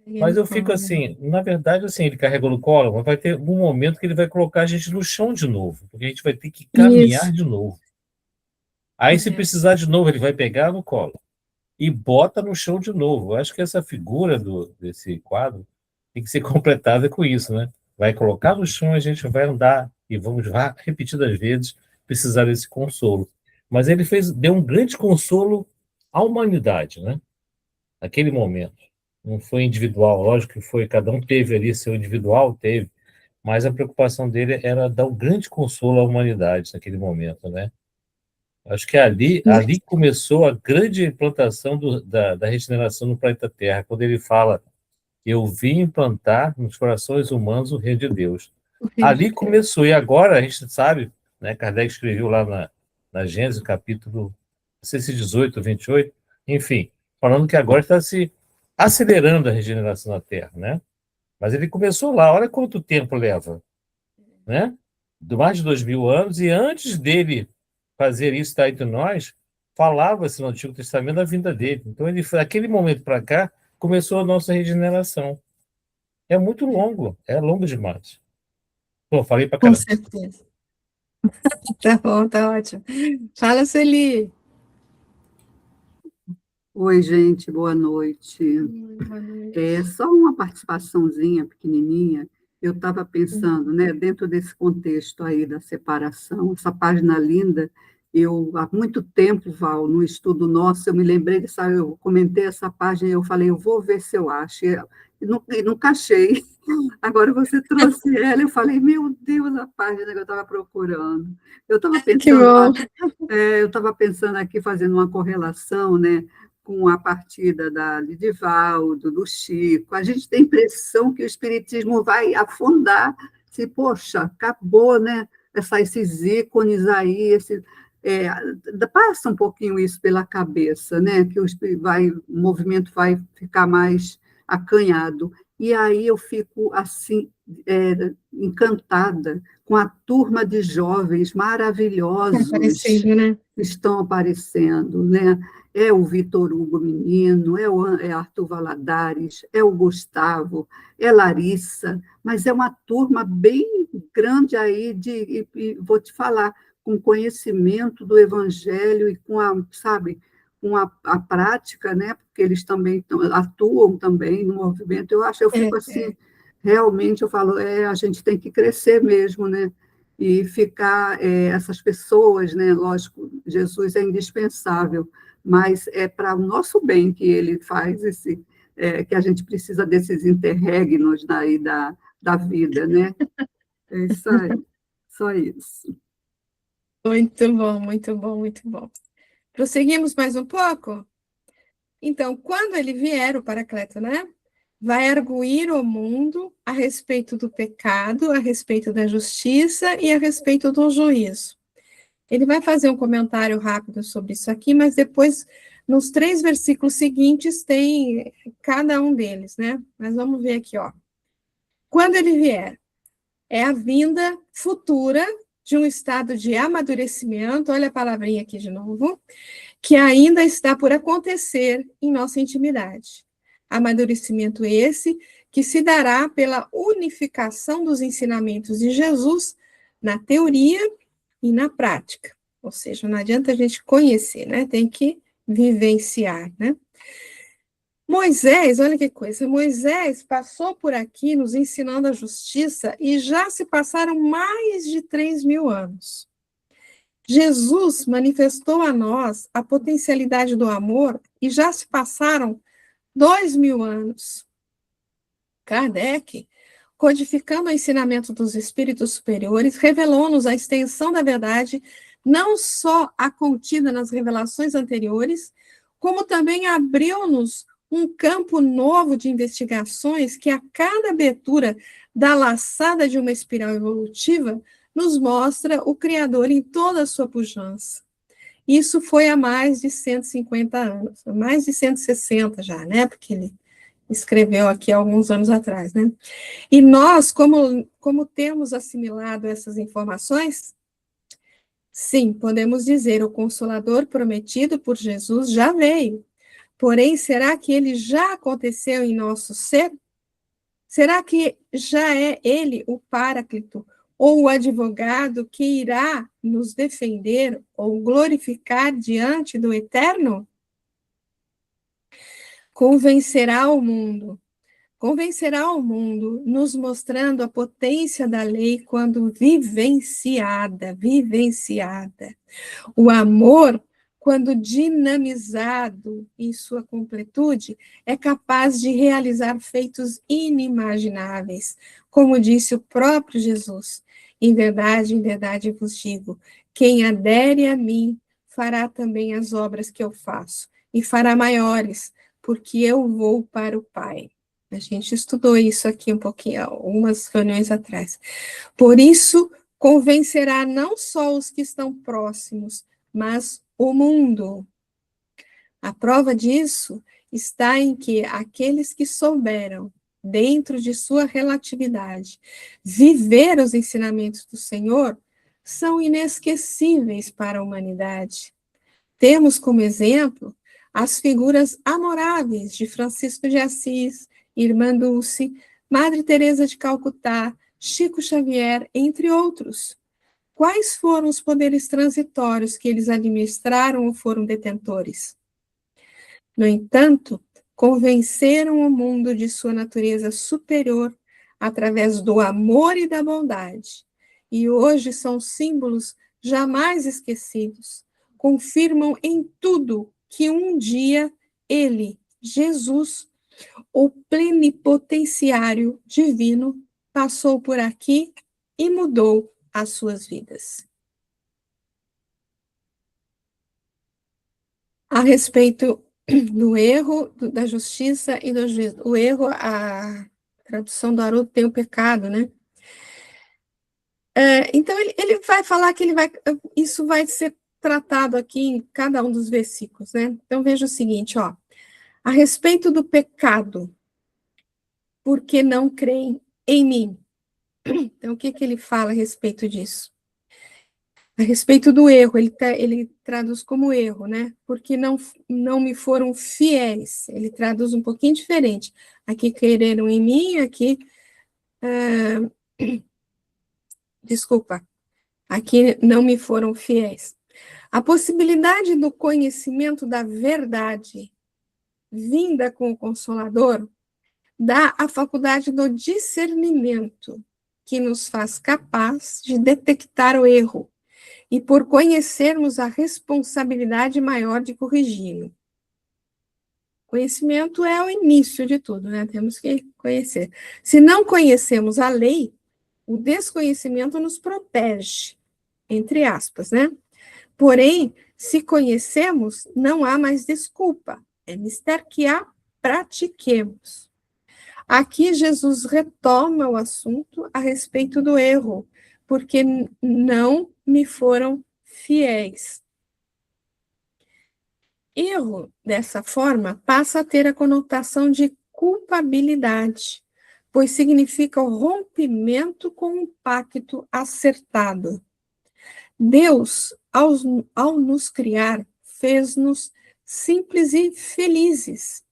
Mas eu fico assim, na verdade, assim, ele carregou no colo, mas vai ter um momento que ele vai colocar a gente no chão de novo, porque a gente vai ter que caminhar de novo. Aí, se precisar de novo, ele vai pegar no colo e bota no chão de novo. Eu acho que essa figura desse quadro tem que ser completada com isso, né? Vai colocar no chão, a gente vai andar e vamos repetidas vezes precisar desse consolo. Mas ele deu um grande consolo à humanidade, né? Naquele momento. Não foi individual, lógico que foi, cada um teve ali seu individual, teve, mas a preocupação dele era dar um grande consolo à humanidade naquele momento, né? Acho que ali começou a grande implantação da regeneração no planeta Terra, quando ele fala: eu vim implantar nos corações humanos o reino de Deus. Ali começou, e agora a gente sabe, né, Kardec escreveu lá na Gênesis, capítulo, não sei se 18, 28, enfim, falando que agora está se acelerando a regeneração na Terra, né? Mas ele começou lá, olha quanto tempo leva, né? De mais de 2000 anos, e antes dele fazer isso, estar entre nós, falava-se no Antigo Testamento da vinda dele. Então, daquele momento para cá, começou a nossa regeneração. É muito longo, é longo demais. Pô, falei para caramba. Com certeza. Tá bom, tá ótimo. Fala, Sueli. Oi, gente, boa noite. Boa noite. Só uma participaçãozinha pequenininha. Eu estava pensando, né, dentro desse contexto aí da separação, essa página linda Eu, há muito tempo, Val, no estudo nosso, eu me lembrei dessa, eu comentei essa página e eu falei, eu vou ver se eu acho. E nunca achei. Agora você trouxe ela, eu falei, meu Deus, a página que eu estava procurando. Eu estava Que pensando, bom. eu estava pensando aqui, fazendo uma correlação, né, com a partida da Lidivaldo, do Chico. A gente tem a impressão que o Espiritismo vai afundar, se, poxa, acabou, né, esses ícones aí, é, passa um pouquinho isso pela cabeça, né, que o movimento vai ficar mais acanhado. E aí eu fico, assim, encantada com a turma de jovens maravilhosos Parecido, né? que estão aparecendo, né? É o Vitor Hugo Menino, é Arthur Valadares, é o Gustavo, é Larissa, mas é uma turma bem grande aí, e vou te falar, com conhecimento do Evangelho e com sabe, com a prática, né? Porque eles também atuam também no movimento. Eu fico assim, realmente, eu falo, a gente tem que crescer mesmo, né? E ficar, essas pessoas, né? Lógico, Jesus é indispensável, mas é para o nosso bem que ele faz que a gente precisa desses interregnos daí da vida, né? É isso aí, só isso. Muito bom, muito bom, muito bom. Prosseguimos mais um pouco? Então, quando ele vier, o Paracleto, né? Vai arguir o mundo a respeito do pecado, a respeito da justiça e a respeito do juízo. Ele vai fazer um comentário rápido sobre isso aqui, mas depois, nos 3 versículos seguintes, tem cada um deles, né? Mas vamos ver aqui, ó. Quando ele vier, é a vinda futura de um estado de amadurecimento, olha a palavrinha aqui de novo, que ainda está por acontecer em nossa intimidade. Amadurecimento esse que se dará pela unificação dos ensinamentos de Jesus na teoria e na prática. Ou seja, não adianta a gente conhecer, né? Tem que vivenciar, né? Moisés, olha que coisa, Moisés passou por aqui nos ensinando a justiça e já se passaram mais de 3.000 anos. Jesus manifestou a nós a potencialidade do amor e já se passaram 2.000 anos. Kardec, codificando o ensinamento dos espíritos superiores, revelou-nos a extensão da verdade, não só a contida nas revelações anteriores, como também abriu-nos um campo novo de investigações que, a cada abertura da laçada de uma espiral evolutiva, nos mostra o Criador em toda a sua pujança. Isso foi há mais de 150 anos, mais de 160 já, né? Porque ele escreveu aqui há alguns anos atrás, né? E nós, como temos assimilado essas informações, sim, podemos dizer, o Consolador prometido por Jesus já veio. Porém, será que ele já aconteceu em nosso ser? Será que já é ele o Paráclito, ou o advogado que irá nos defender ou glorificar diante do Eterno? Convencerá o mundo, nos mostrando a potência da lei quando vivenciada. O amor, quando dinamizado em sua completude, é capaz de realizar feitos inimagináveis, como disse o próprio Jesus. Em verdade vos digo, quem adere a mim fará também as obras que eu faço, e fará maiores, porque eu vou para o Pai. A gente estudou isso aqui um pouquinho, algumas reuniões atrás. Por isso, convencerá não só os que estão próximos, mas o mundo. A prova disso está em que aqueles que souberam, dentro de sua relatividade, viver os ensinamentos do Senhor, são inesquecíveis para a humanidade. Temos como exemplo as figuras amoráveis de Francisco de Assis, Irmã Dulce, Madre Teresa de Calcutá, Chico Xavier, entre outros. Quais foram os poderes transitórios que eles administraram ou foram detentores? No entanto, convenceram o mundo de sua natureza superior através do amor e da bondade, e hoje são símbolos jamais esquecidos, confirmam em tudo que um dia ele, Jesus, o plenipotenciário divino, passou por aqui e mudou as suas vidas. A respeito do erro, da justiça e do juízo. O erro, a tradução do Haroldo tem o pecado, né? Então, ele vai falar que isso vai ser tratado aqui em cada um dos versículos, né? Então, veja o seguinte, ó. A respeito do pecado, porque não creem em mim. Então, o que ele fala a respeito disso? A respeito do erro, ele traduz como erro, né? Porque não me foram fiéis. Ele traduz um pouquinho diferente. Aqui creram em mim, aqui... desculpa. Aqui não me foram fiéis. A possibilidade do conhecimento da verdade vinda com o Consolador dá a faculdade do discernimento, que nos faz capaz de detectar o erro e por conhecermos a responsabilidade maior de corrigi-lo. Conhecimento é o início de tudo, né? Temos que conhecer. Se não conhecemos a lei, o desconhecimento nos protege, entre aspas, né? Porém, se conhecemos, não há mais desculpa. É mister que a pratiquemos. Aqui Jesus retoma o assunto a respeito do erro, porque não me foram fiéis. Erro, dessa forma, passa a ter a conotação de culpabilidade, pois significa o rompimento com um pacto acertado. Deus, ao nos criar, fez-nos simples e felizes.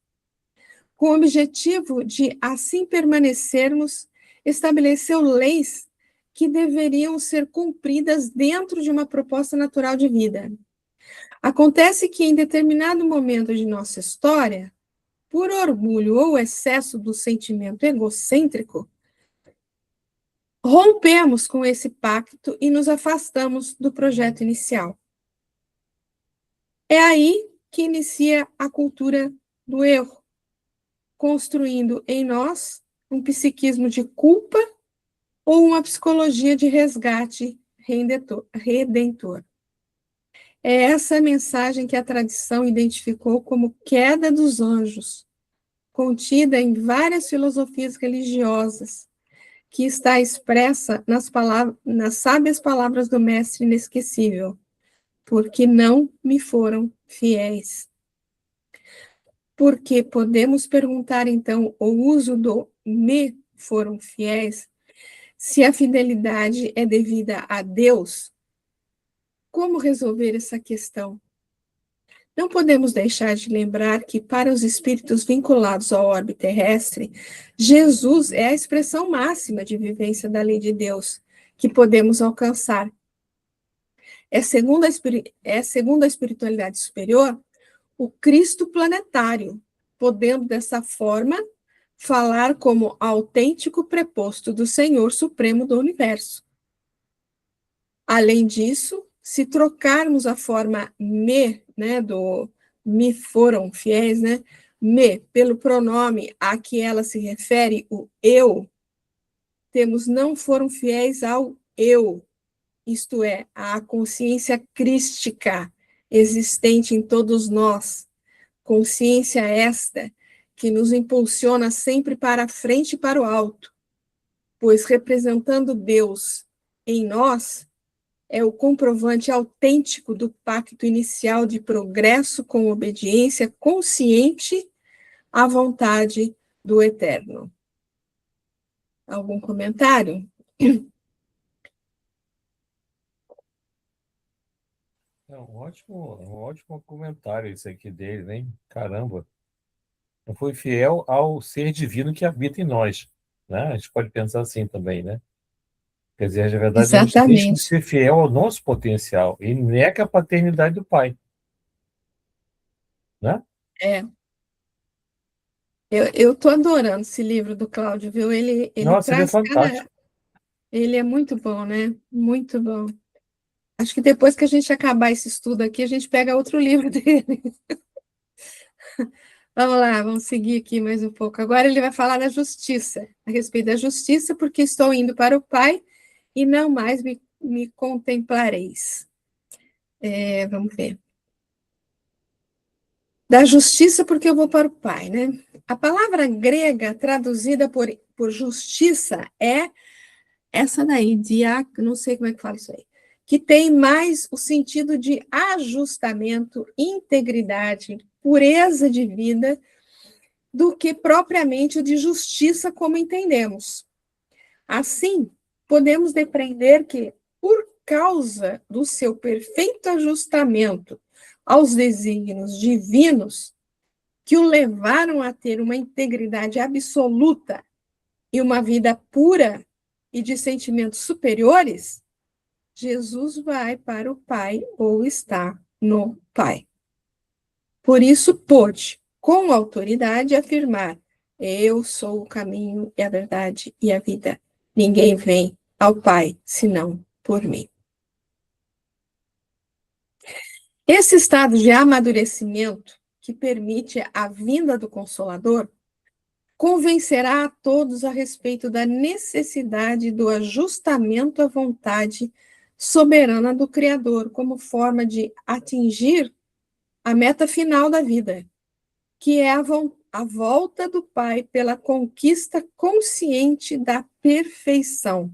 Com o objetivo de assim permanecermos, estabeleceu leis que deveriam ser cumpridas dentro de uma proposta natural de vida. Acontece que, em determinado momento de nossa história, por orgulho ou excesso do sentimento egocêntrico, rompemos com esse pacto e nos afastamos do projeto inicial. É aí que inicia a cultura do erro, construindo em nós um psiquismo de culpa ou uma psicologia de resgate redentor. É essa mensagem que a tradição identificou como queda dos anjos, contida em várias filosofias religiosas, que está expressa nas sábias palavras do Mestre Inesquecível, porque não me foram fiéis. Porque podemos perguntar, então, o uso do me foram fiéis, se a fidelidade é devida a Deus, como resolver essa questão? Não podemos deixar de lembrar que, para os espíritos vinculados ao orbe terrestre, Jesus é a expressão máxima de vivência da lei de Deus que podemos alcançar. Segundo a espiritualidade superior, o Cristo planetário, podendo dessa forma falar como autêntico preposto do Senhor Supremo do Universo. Além disso, se trocarmos a forma me, né, do me foram fiéis, né, me, pelo pronome a que ela se refere, o eu, temos não foram fiéis ao eu, isto é, à consciência crística existente em todos nós, consciência esta que nos impulsiona sempre para a frente e para o alto, pois representando Deus em nós, é o comprovante autêntico do pacto inicial de progresso com obediência consciente à vontade do Eterno. Algum comentário? É um ótimo comentário isso aqui dele, hein? Caramba. Não foi fiel ao ser divino que habita em nós, né? A gente pode pensar assim também, né? Quer dizer, na verdade, a gente deixa de Exatamente. ser fiel ao nosso potencial e nega a paternidade do Pai, né? É. Eu estou adorando esse livro do Cláudio, viu? Ele Nossa, ele é traz fantástico. Ele é muito bom, né? Muito bom. Acho que depois que a gente acabar esse estudo aqui, a gente pega outro livro dele. Vamos lá, vamos seguir aqui mais um pouco. Agora ele vai falar da justiça, a respeito da justiça, porque estou indo para o Pai e não mais me contemplareis. Vamos ver. Da justiça, porque eu vou para o Pai, né? A palavra grega traduzida por justiça é essa daí, não sei como é que fala isso aí, que tem mais o sentido de ajustamento, integridade, pureza de vida, do que propriamente o de justiça como entendemos. Assim, podemos depreender que, por causa do seu perfeito ajustamento aos desígnios divinos, que o levaram a ter uma integridade absoluta e uma vida pura e de sentimentos superiores, Jesus vai para o Pai ou está no Pai. Por isso pôde, com autoridade, afirmar: eu sou o caminho e a verdade e a vida. Ninguém vem ao Pai senão por mim. Esse estado de amadurecimento, que permite a vinda do Consolador, convencerá a todos a respeito da necessidade do ajustamento à vontade soberana do Criador, como forma de atingir a meta final da vida, que é a volta do Pai pela conquista consciente da perfeição.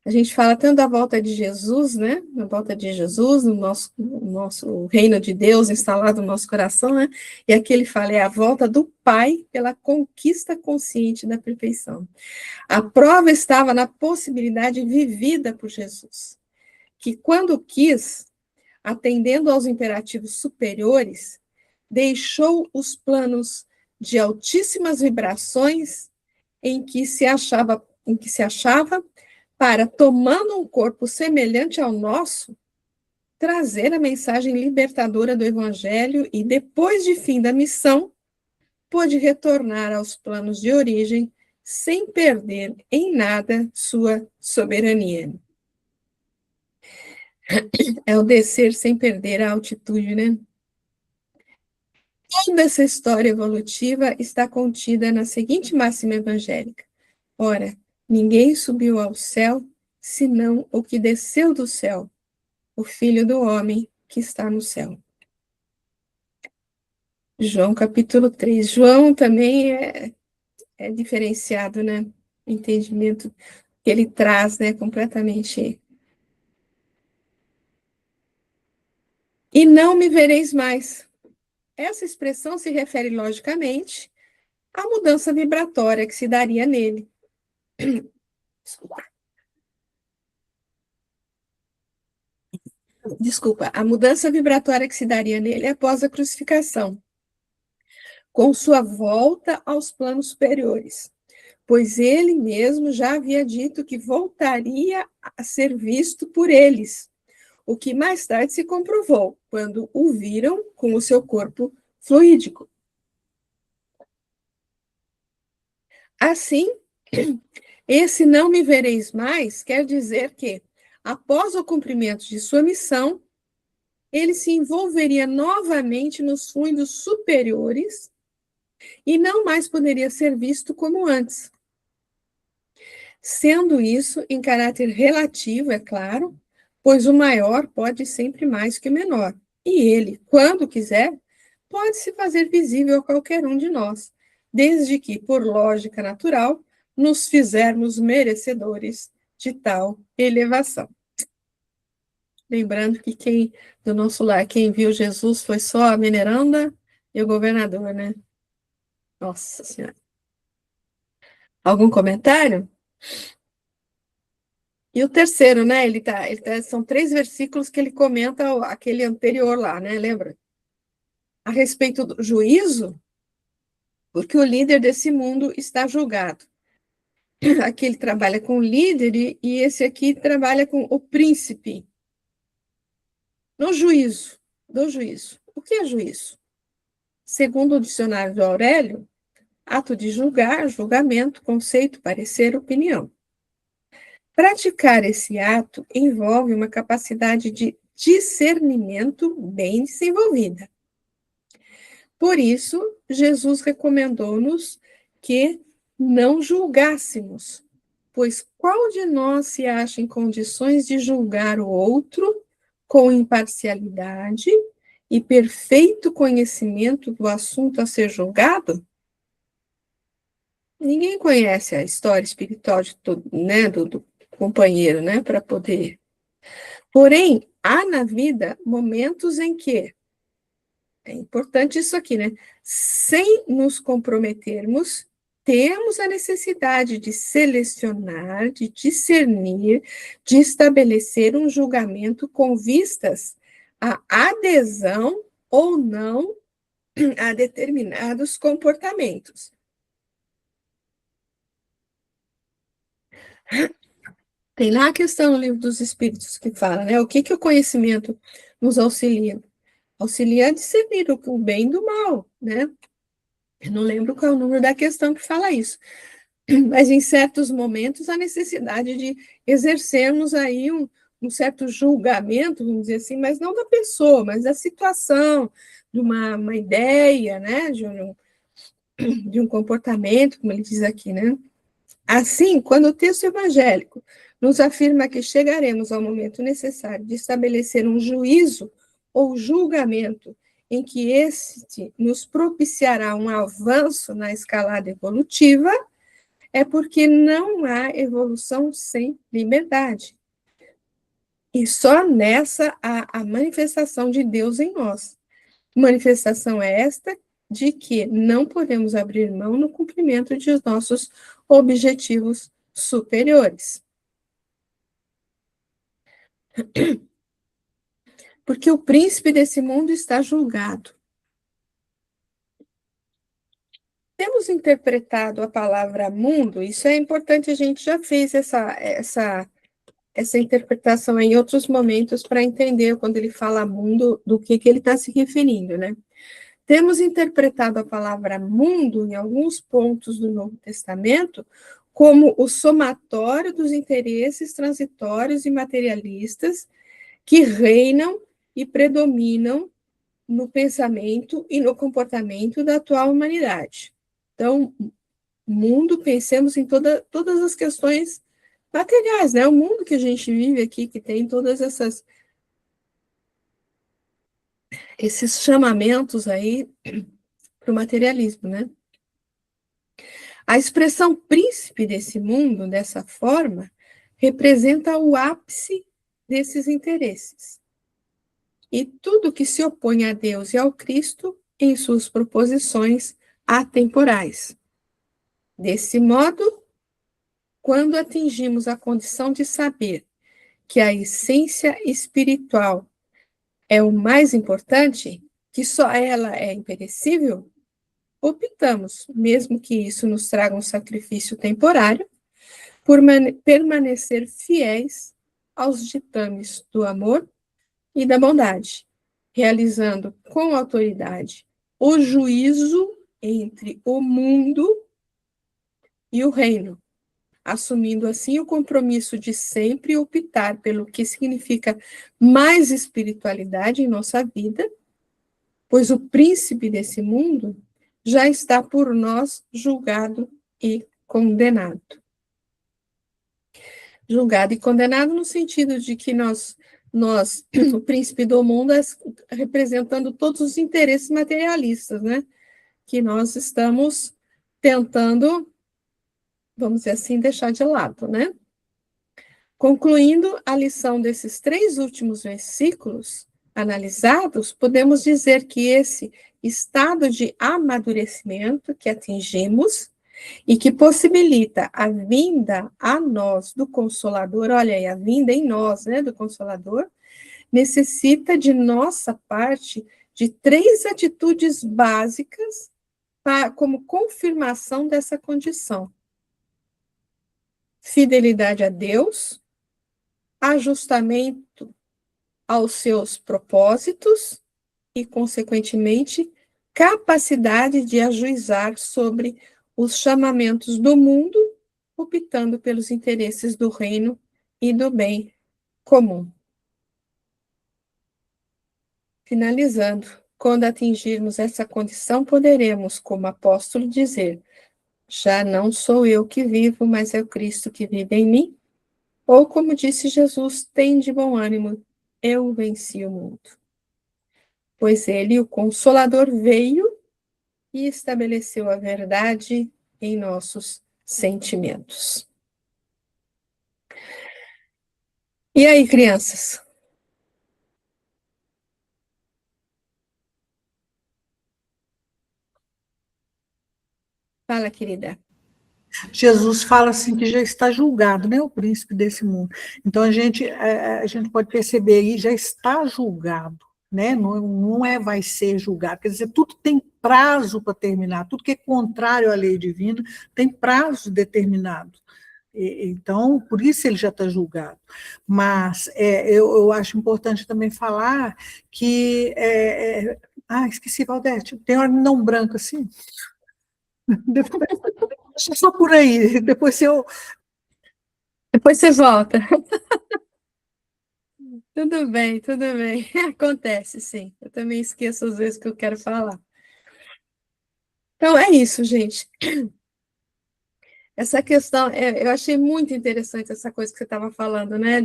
A gente fala tanto da volta de Jesus, né? Na volta de Jesus, no nosso reino de Deus instalado no nosso coração, né? E aqui ele fala, é a volta do Pai pela conquista consciente da perfeição. A prova estava na possibilidade vivida por Jesus, que quando quis, atendendo aos imperativos superiores, deixou os planos de altíssimas vibrações em que se achava para, tomando um corpo semelhante ao nosso, trazer a mensagem libertadora do Evangelho e, depois de fim da missão, pôde retornar aos planos de origem sem perder em nada sua soberania. É o descer sem perder a altitude, né? Toda essa história evolutiva está contida na seguinte máxima evangélica: ora, ninguém subiu ao céu, senão o que desceu do céu, o Filho do Homem que está no céu. João capítulo 3. João também é diferenciado, né? O entendimento que ele traz, né? Completamente. E não me vereis mais. Essa expressão se refere, logicamente, à mudança vibratória que se daria nele. Desculpa, a mudança vibratória que se daria nele após a crucificação, com sua volta aos planos superiores, pois ele mesmo já havia dito que voltaria a ser visto por eles, o que mais tarde se comprovou, quando o viram com o seu corpo fluídico. Assim, esse não me vereis mais quer dizer que, após o cumprimento de sua missão, ele se envolveria novamente nos fluidos superiores e não mais poderia ser visto como antes. Sendo isso em caráter relativo, é claro, pois o maior pode sempre mais que o menor, e ele, quando quiser, pode se fazer visível a qualquer um de nós, desde que, por lógica natural, nos fizermos merecedores de tal elevação. Lembrando que do nosso lar, quem viu Jesus foi só a veneranda e o governador, né? Nossa Senhora. Algum comentário? E o terceiro, né? São 3 versículos que ele comenta aquele anterior lá, né? Lembra? A respeito do juízo, porque o líder desse mundo está julgado. Aqui ele trabalha com o líder e esse aqui trabalha com o príncipe. No juízo, do juízo. O que é juízo? Segundo o dicionário do Aurélio, ato de julgar, julgamento, conceito, parecer, opinião. Praticar esse ato envolve uma capacidade de discernimento bem desenvolvida. Por isso, Jesus recomendou-nos que não julgássemos, pois qual de nós se acha em condições de julgar o outro com imparcialidade e perfeito conhecimento do assunto a ser julgado? Ninguém conhece a história espiritual de todo, né, do companheiro, né, para poder. Porém, há na vida momentos em que, é importante isso aqui, né, sem nos comprometermos, temos a necessidade de selecionar, de discernir, de estabelecer um julgamento com vistas à adesão ou não a determinados comportamentos. Tem lá a questão no Livro dos Espíritos que fala, né? O que o conhecimento nos auxilia? Auxilia a discernir o bem do mal, né? Eu não lembro qual é o número da questão que fala isso. Mas em certos momentos a necessidade de exercermos aí um certo julgamento, vamos dizer assim, mas não da pessoa, mas da situação, de uma ideia, né? De um comportamento, como ele diz aqui, né? Assim, quando o texto evangélico nos afirma que chegaremos ao momento necessário de estabelecer um juízo ou julgamento em que este nos propiciará um avanço na escalada evolutiva, é porque não há evolução sem liberdade. E só nessa há a manifestação de Deus em nós. Manifestação esta de que não podemos abrir mão no cumprimento de nossos objetivos superiores. Porque o príncipe desse mundo está julgado. Temos interpretado a palavra mundo, isso é importante, a gente já fez essa interpretação em outros momentos para entender quando ele fala mundo, do que ele está se referindo, né? Temos interpretado a palavra mundo, em alguns pontos do Novo Testamento, como o somatório dos interesses transitórios e materialistas que reinam e predominam no pensamento e no comportamento da atual humanidade. Então, mundo, pensemos em todas as questões materiais, né? O mundo que a gente vive aqui, que tem todas esses chamamentos aí para o materialismo, né? A expressão príncipe desse mundo, dessa forma, representa o ápice desses interesses. E tudo que se opõe a Deus e ao Cristo em suas proposições atemporais. Desse modo, quando atingimos a condição de saber que a essência espiritual é o mais importante, que só ela é imperecível, optamos, mesmo que isso nos traga um sacrifício temporário, por permanecer fiéis aos ditames do amor e da bondade, realizando com autoridade o juízo entre o mundo e o reino, assumindo assim o compromisso de sempre optar pelo que significa mais espiritualidade em nossa vida, pois o príncipe desse mundo já está por nós julgado e condenado. Julgado e condenado no sentido de que nós, o príncipe do mundo, representando todos os interesses materialistas, né? Que nós estamos tentando, vamos dizer assim, deixar de lado, né? Concluindo a lição desses 3 últimos versículos analisados, podemos dizer que esse estado de amadurecimento que atingimos e que possibilita a vinda a nós do Consolador, olha aí, a vinda em nós, né, do Consolador, necessita de nossa parte de 3 atitudes básicas como confirmação dessa condição: fidelidade a Deus, ajustamento aos seus propósitos e, consequentemente, capacidade de ajuizar sobre os chamamentos do mundo, optando pelos interesses do reino e do bem comum. Finalizando, quando atingirmos essa condição, poderemos, como apóstolo, dizer: já não sou eu que vivo, mas é o Cristo que vive em mim. Ou, como disse Jesus, tem de bom ânimo, eu venci o mundo. Pois ele, o Consolador, veio e estabeleceu a verdade em nossos sentimentos. E aí, crianças? Fala, querida. Jesus fala assim que já está julgado, né, o príncipe desse mundo. Então a gente pode perceber aí, já está julgado, né? Não é vai ser julgado, quer dizer, tudo tem prazo para terminar, tudo que é contrário à lei divina tem prazo determinado. Então, por isso ele já está julgado. Mas eu acho importante também falar que... esqueci, Valdete, tem um não branco assim? Deixa só por aí, depois eu... Depois você volta. Tudo bem, tudo bem. Acontece, sim. Eu também esqueço às vezes que eu quero falar. Então, é isso, gente. Essa questão, eu achei muito interessante essa coisa que você estava falando, né?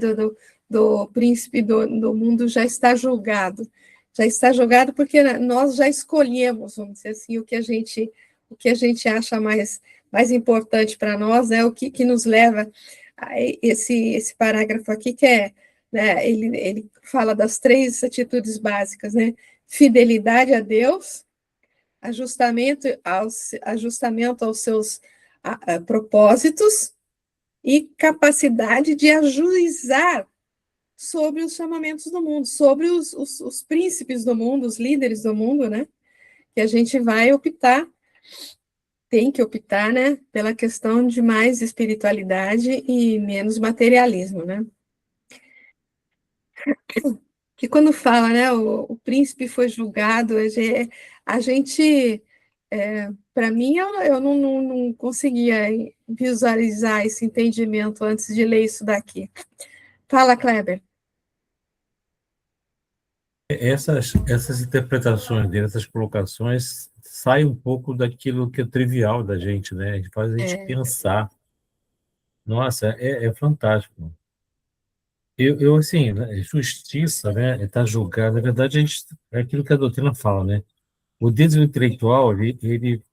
Do príncipe do mundo já está julgado. Já está julgado porque nós já escolhemos, vamos dizer assim, o que a gente acha mais importante para nós, né? O que nos leva a esse parágrafo aqui, que é, né, ele fala das 3 atitudes básicas, né? Fidelidade a Deus, ajustamento aos seus propósitos e capacidade de ajuizar sobre os chamamentos do mundo, sobre os príncipes do mundo, os líderes do mundo, né? Que a gente vai optar, tem que optar, né? Pela questão de mais espiritualidade e menos materialismo, né? Que quando fala, né? O príncipe foi julgado, a gente para mim, eu não conseguia visualizar esse entendimento antes de ler isso daqui. Fala, Kleber. Essas interpretações dele, essas colocações, saem um pouco daquilo que é trivial da gente, né? Faz a gente pensar. Nossa, é fantástico. Eu assim, né, justiça, né? Está julgado. Na verdade, é aquilo que a doutrina fala, né? O desenvolvimento intelectual, ele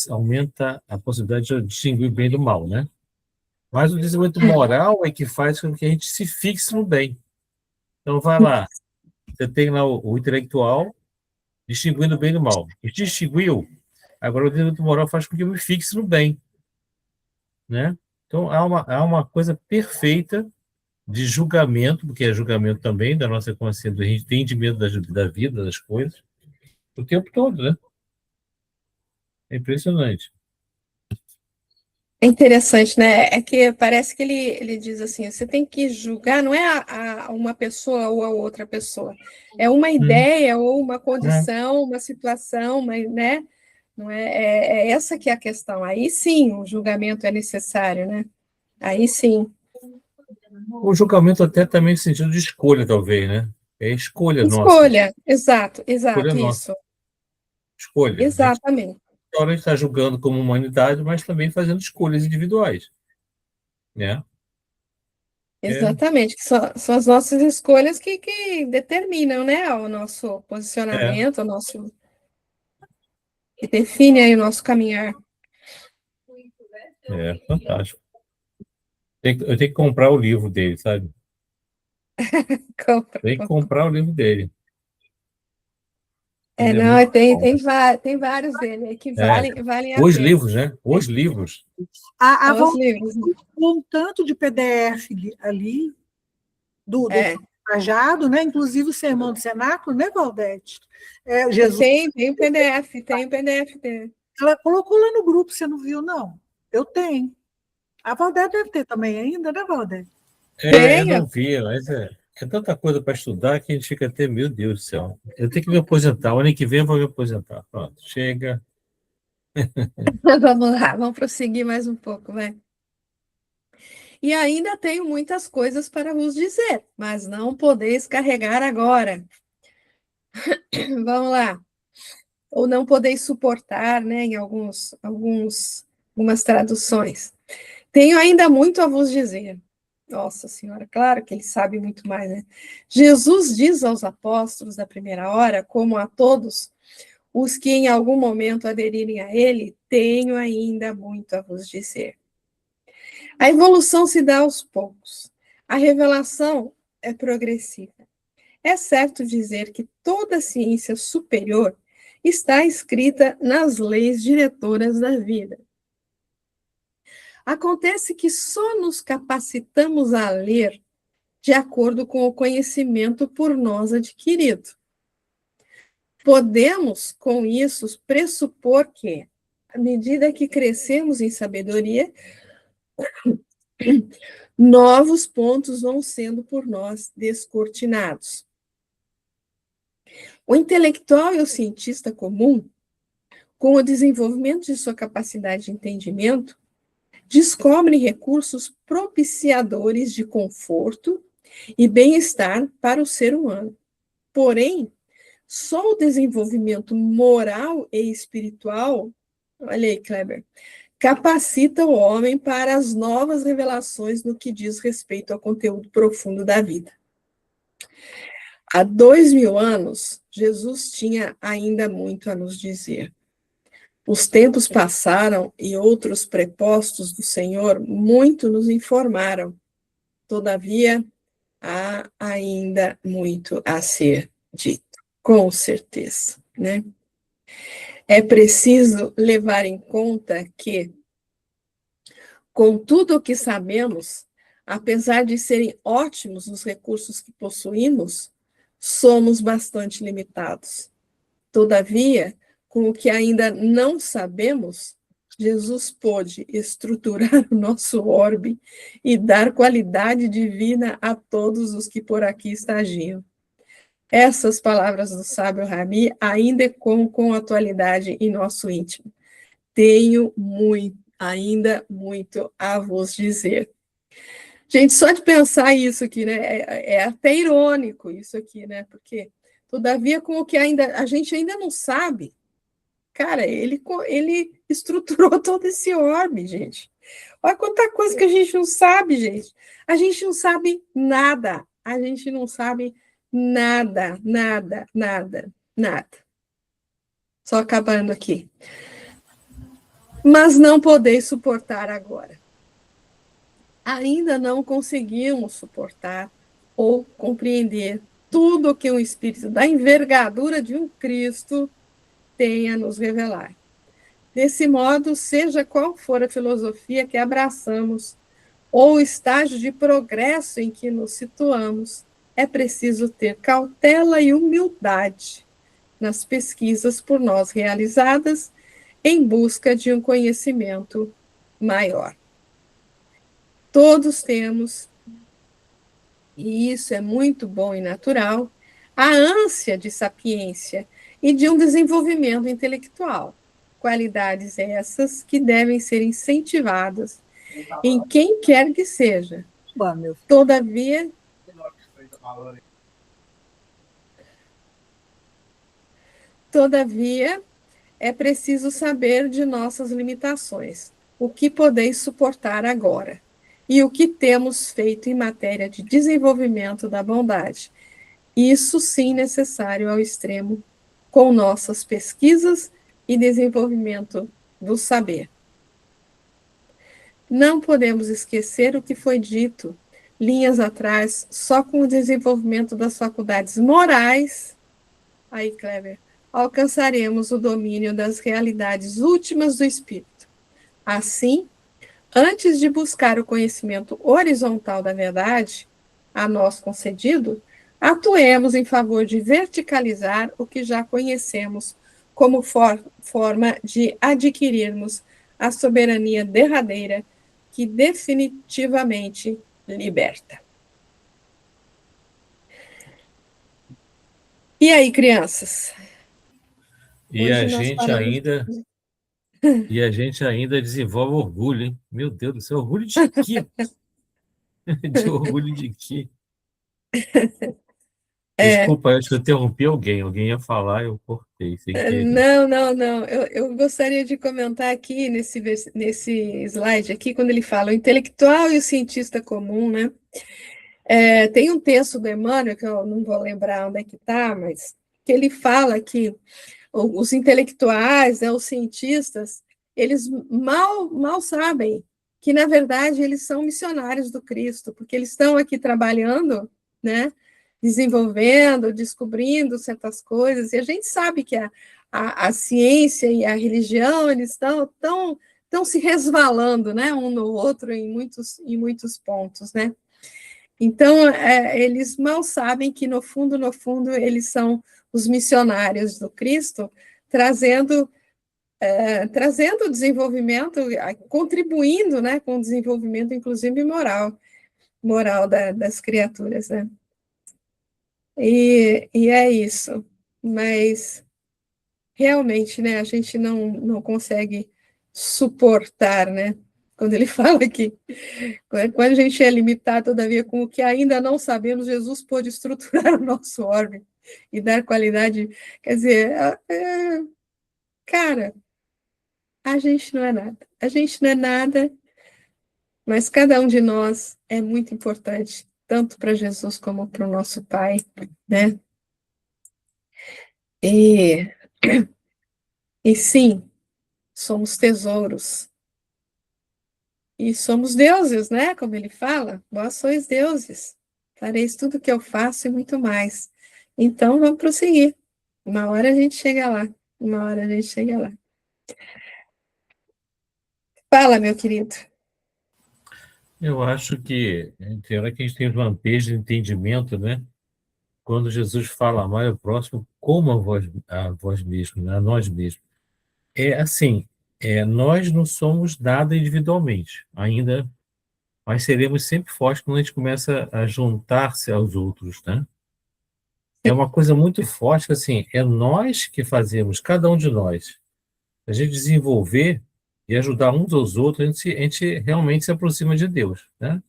aumenta a possibilidade de distinguir o bem do mal, né? Mas o desenvolvimento moral é que faz com que a gente se fixe no bem. Então, vai lá, você tem lá o intelectual distinguindo o bem do mal. E distinguiu, agora o desenvolvimento moral faz com que eu me fixe no bem, né? Então, há uma coisa perfeita de julgamento, porque é julgamento também da nossa consciência, do entendimento da vida, das coisas, o tempo todo, né? É impressionante. É interessante, né? É que parece que ele diz assim: você tem que julgar, não é uma pessoa ou a outra pessoa, é uma ideia ou uma condição, uma situação, né? Não é essa que é a questão. Aí sim, o julgamento é necessário, né? Aí sim. O julgamento até também no sentido de escolha, talvez, né? É escolha nossa. Escolha, exato, Escolha isso. nossa. Escolha. Exatamente. A gente está julgando como humanidade, mas também fazendo escolhas individuais, né? Exatamente, que são as nossas escolhas que determinam, né, o nosso posicionamento, que define aí o nosso caminhar. Fantástico. Eu tenho que comprar o livro dele, sabe? Tem que comprar o livro dele. Não, tem vários dele aí que valem a Os pena. livros, né? Os livros. Os livros. Um tanto de PDF ali, do Cajado, né? Inclusive o Sermão do Cenáculo, né, Valdete? Jesus... Tem PDF dele. Ela colocou lá no grupo, você não viu, não? Eu tenho. A Valdete deve ter também ainda, né, Valdete? Eu não vi, mas é tanta coisa para estudar que a gente fica até, meu Deus do céu. Eu tenho que me aposentar. O ano que vem eu vou me aposentar. Pronto, chega. Vamos lá, vamos prosseguir mais um pouco, vai. E ainda tenho muitas coisas para vos dizer, mas não podeis carregar agora. Vamos lá. Ou não podeis suportar, né, em algumas traduções. Tenho ainda muito a vos dizer. Nossa Senhora, claro que ele sabe muito mais, né? Jesus diz aos apóstolos da primeira hora, como a todos os que em algum momento aderirem a ele, tenho ainda muito a vos dizer. A evolução se dá aos poucos. A revelação é progressiva. É certo dizer que toda ciência superior está escrita nas leis diretoras da vida. Acontece que só nos capacitamos a ler de acordo com o conhecimento por nós adquirido. Podemos, com isso, pressupor que, à medida que crescemos em sabedoria, novos pontos vão sendo por nós descortinados. O intelectual e o cientista comum, com o desenvolvimento de sua capacidade de entendimento, descobrem recursos propiciadores de conforto e bem-estar para o ser humano. Porém, só o desenvolvimento moral e espiritual, olha aí, Kleber, capacita o homem para as novas revelações no que diz respeito ao conteúdo profundo da vida. Há 2000 anos, Jesus tinha ainda muito a nos dizer. Os tempos passaram e outros prepostos do Senhor muito nos informaram. Todavia, há ainda muito a ser dito, com certeza, né? É preciso levar em conta que, com tudo o que sabemos, apesar de serem ótimos os recursos que possuímos, somos bastante limitados. Todavia, com o que ainda não sabemos, Jesus pôde estruturar o nosso orbe e dar qualidade divina a todos os que por aqui estagiam. Essas palavras do sábio Rami ainda ecoam com atualidade em nosso íntimo. Tenho ainda muito a vos dizer. Gente, só de pensar isso aqui, né? É até irônico isso aqui, né? Porque, todavia, com o que a gente ainda não sabe, cara, ele estruturou todo esse orbe, gente. Olha quanta coisa que a gente não sabe, gente. A gente não sabe nada. A gente não sabe nada, nada, nada, nada. Só acabando aqui. Mas não podeis suportar agora. Ainda não conseguimos suportar ou compreender tudo o que um espírito da envergadura de um Cristo tem a nos revelar. Desse modo, seja qual for a filosofia que abraçamos ou o estágio de progresso em que nos situamos, é preciso ter cautela e humildade nas pesquisas por nós realizadas em busca de um conhecimento maior. Todos temos, e isso é muito bom e natural, a ânsia de sapiência e de um desenvolvimento intelectual. Qualidades essas que devem ser incentivadas em quem quer que seja. Todavia, é preciso saber de nossas limitações, o que podeis suportar agora, e o que temos feito em matéria de desenvolvimento da bondade. Isso sim necessário ao extremo, com nossas pesquisas e desenvolvimento do saber. Não podemos esquecer o que foi dito linhas atrás, só com o desenvolvimento das faculdades morais, aí, Kleber, alcançaremos o domínio das realidades últimas do espírito. Assim, antes de buscar o conhecimento horizontal da verdade, a nós concedido, atuemos em favor de verticalizar o que já conhecemos como forma de adquirirmos a soberania derradeira que definitivamente liberta. E aí, crianças? E a gente ainda desenvolve orgulho, hein? Meu Deus do céu, orgulho de quê? De orgulho de quê? É, Desculpa, eu acho que eu interrompi alguém. Alguém ia falar, eu cortei sem querer. não. Eu gostaria de comentar aqui nesse slide aqui, quando ele fala o intelectual e o cientista comum, né? Tem um texto do Emmanuel, que eu não vou lembrar onde é que está, mas que ele fala que os intelectuais, né, os cientistas, eles mal sabem que, na verdade, eles são missionários do Cristo, porque eles estão aqui trabalhando, né, desenvolvendo, descobrindo certas coisas, e a gente sabe que a ciência e a religião, eles estão se resvalando, né, um no outro em muitos pontos, né? Então, eles mal sabem que, no fundo, eles são os missionários do Cristo, trazendo desenvolvimento, contribuindo, né, com o desenvolvimento, inclusive moral das criaturas, né? E é isso. Mas, realmente, né, a gente não consegue suportar, né? Quando ele fala que quando a gente é limitado, todavia, com o que ainda não sabemos, Jesus pôde estruturar o nosso órgão e dar qualidade. Quer dizer, cara, a gente não é nada. A gente não é nada, mas cada um de nós é muito importante, tanto para Jesus como para o nosso Pai, né? E, e sim, somos tesouros. E somos deuses, né? Como ele fala, vós sois deuses. Fareis tudo o que eu faço e muito mais. Então, vamos prosseguir. Uma hora a gente chega lá. Uma hora a gente chega lá. Fala, meu querido. Eu acho que tem hora que a gente tem vantagem de entendimento, né? Quando Jesus fala amar o próximo como a vós mesmo, né? A nós mesmos. É assim, nós não somos nada individualmente, ainda, mas seremos sempre fortes quando a gente começa a juntar-se aos outros, né? É uma coisa muito forte, que, assim, é nós que fazemos, cada um de nós. A gente desenvolver e ajudar uns aos outros, a gente realmente se aproxima de Deus, né?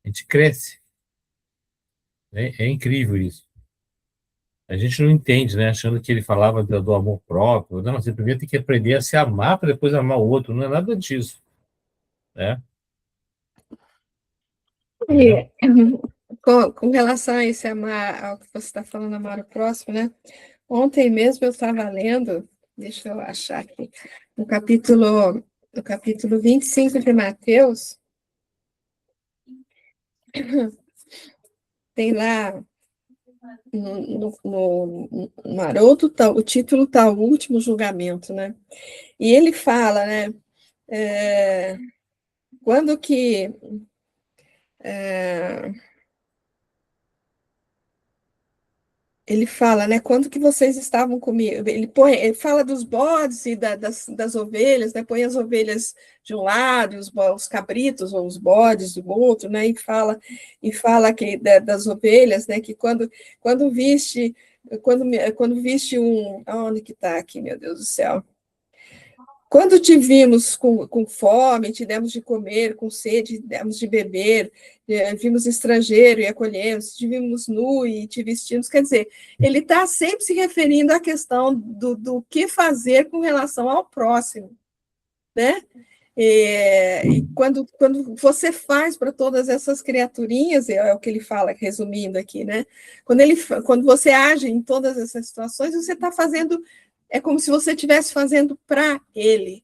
A gente cresce. É incrível isso. A gente não entende, né? Achando que ele falava do amor próprio. Não, você primeiro tem que aprender a se amar para depois amar o outro. Não é nada disso, né? E, com relação a esse amar, ao que você está falando, amar o próximo, né? Ontem mesmo eu estava lendo, deixa eu achar aqui, no capítulo 25 de Mateus, tem lá no Haroldo, o título está O Último Julgamento, né? E ele fala, né? Quando que ele fala, né? Quando que vocês estavam comigo? Ele fala dos bodes e das ovelhas, né? Põe as ovelhas de um lado, os cabritos ou os bodes do outro, né? E fala que das ovelhas, né? Que quando viste onde que está aqui, meu Deus do céu? Quando te vimos com fome, te demos de comer, com sede, te demos de beber, vimos estrangeiro e acolhemos, te vimos nu e te vestimos. Quer dizer, ele está sempre se referindo à questão do que fazer com relação ao próximo, né? E quando você faz para todas essas criaturinhas, é o que ele fala, resumindo aqui, né? Quando você age em todas essas situações, você está fazendo, é como se você estivesse fazendo para ele.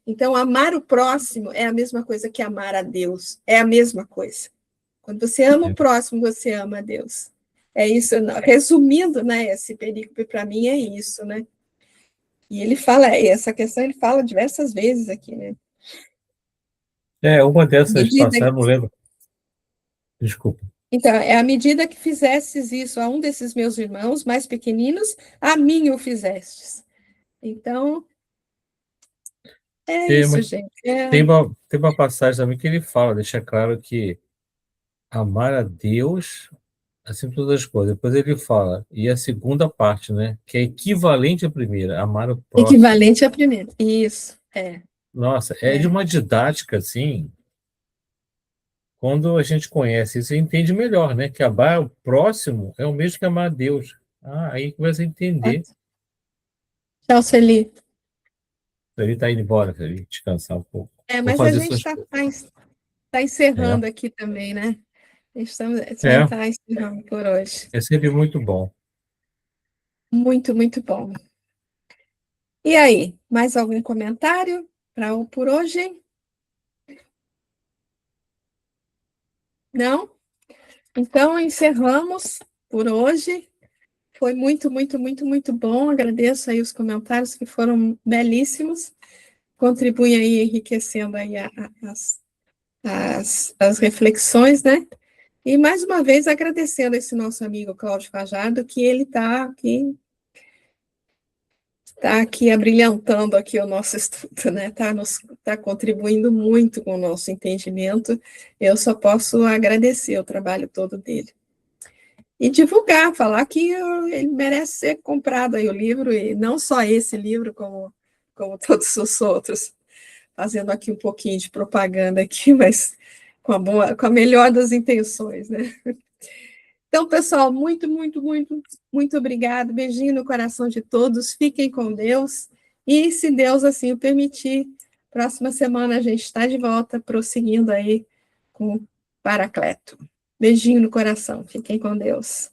Então, amar o próximo é a mesma coisa que amar a Deus, é a mesma coisa. Quando você ama o próximo, você ama a Deus. É isso, resumindo, né? Esse perícope para mim é isso, né? E ele fala, essa questão ele fala diversas vezes aqui, né? Uma dessas passagens, não lembro. Desculpa. Então, à medida que fizestes isso a um desses meus irmãos mais pequeninos, a mim o fizestes. Então, isso, gente. Tem uma passagem também que ele fala, deixa claro que amar a Deus acima de todas as coisas. Depois ele fala, e a segunda parte, né? Que é equivalente à primeira, amar o próximo. Equivalente à primeira. Isso, Nossa, de uma didática, assim, quando a gente conhece isso, entende melhor, né? Que amar o próximo é o mesmo que amar a Deus. Aí começa a entender. Tchau, Celi. Ele está indo embora, para ele descansar um pouco. Vou Mas a fazer gente suas está encerrando aqui também, né? A gente está encerrando por hoje. É sempre muito bom. Muito, muito bom. E aí, mais algum comentário por hoje? Não? Então, encerramos por hoje. Foi muito, muito, muito, muito bom. Agradeço aí os comentários que foram belíssimos. Contribuem aí, enriquecendo aí as reflexões, né? E, mais uma vez, agradecendo esse nosso amigo Cláudio Fajardo, que ele está aqui abrilhantando aqui o nosso estudo, né? Tá contribuindo muito com o nosso entendimento. Eu só posso agradecer o trabalho todo dele. E divulgar, falar que ele merece ser comprado aí o livro, e não só esse livro, como todos os outros. Fazendo aqui um pouquinho de propaganda aqui, mas com a melhor das intenções, né? Então, pessoal, muito, muito, muito, muito obrigado. Beijinho no coração de todos. Fiquem com Deus. E, se Deus assim o permitir, próxima semana a gente está de volta, prosseguindo aí com o Paracleto. Beijinho no coração. Fiquem com Deus.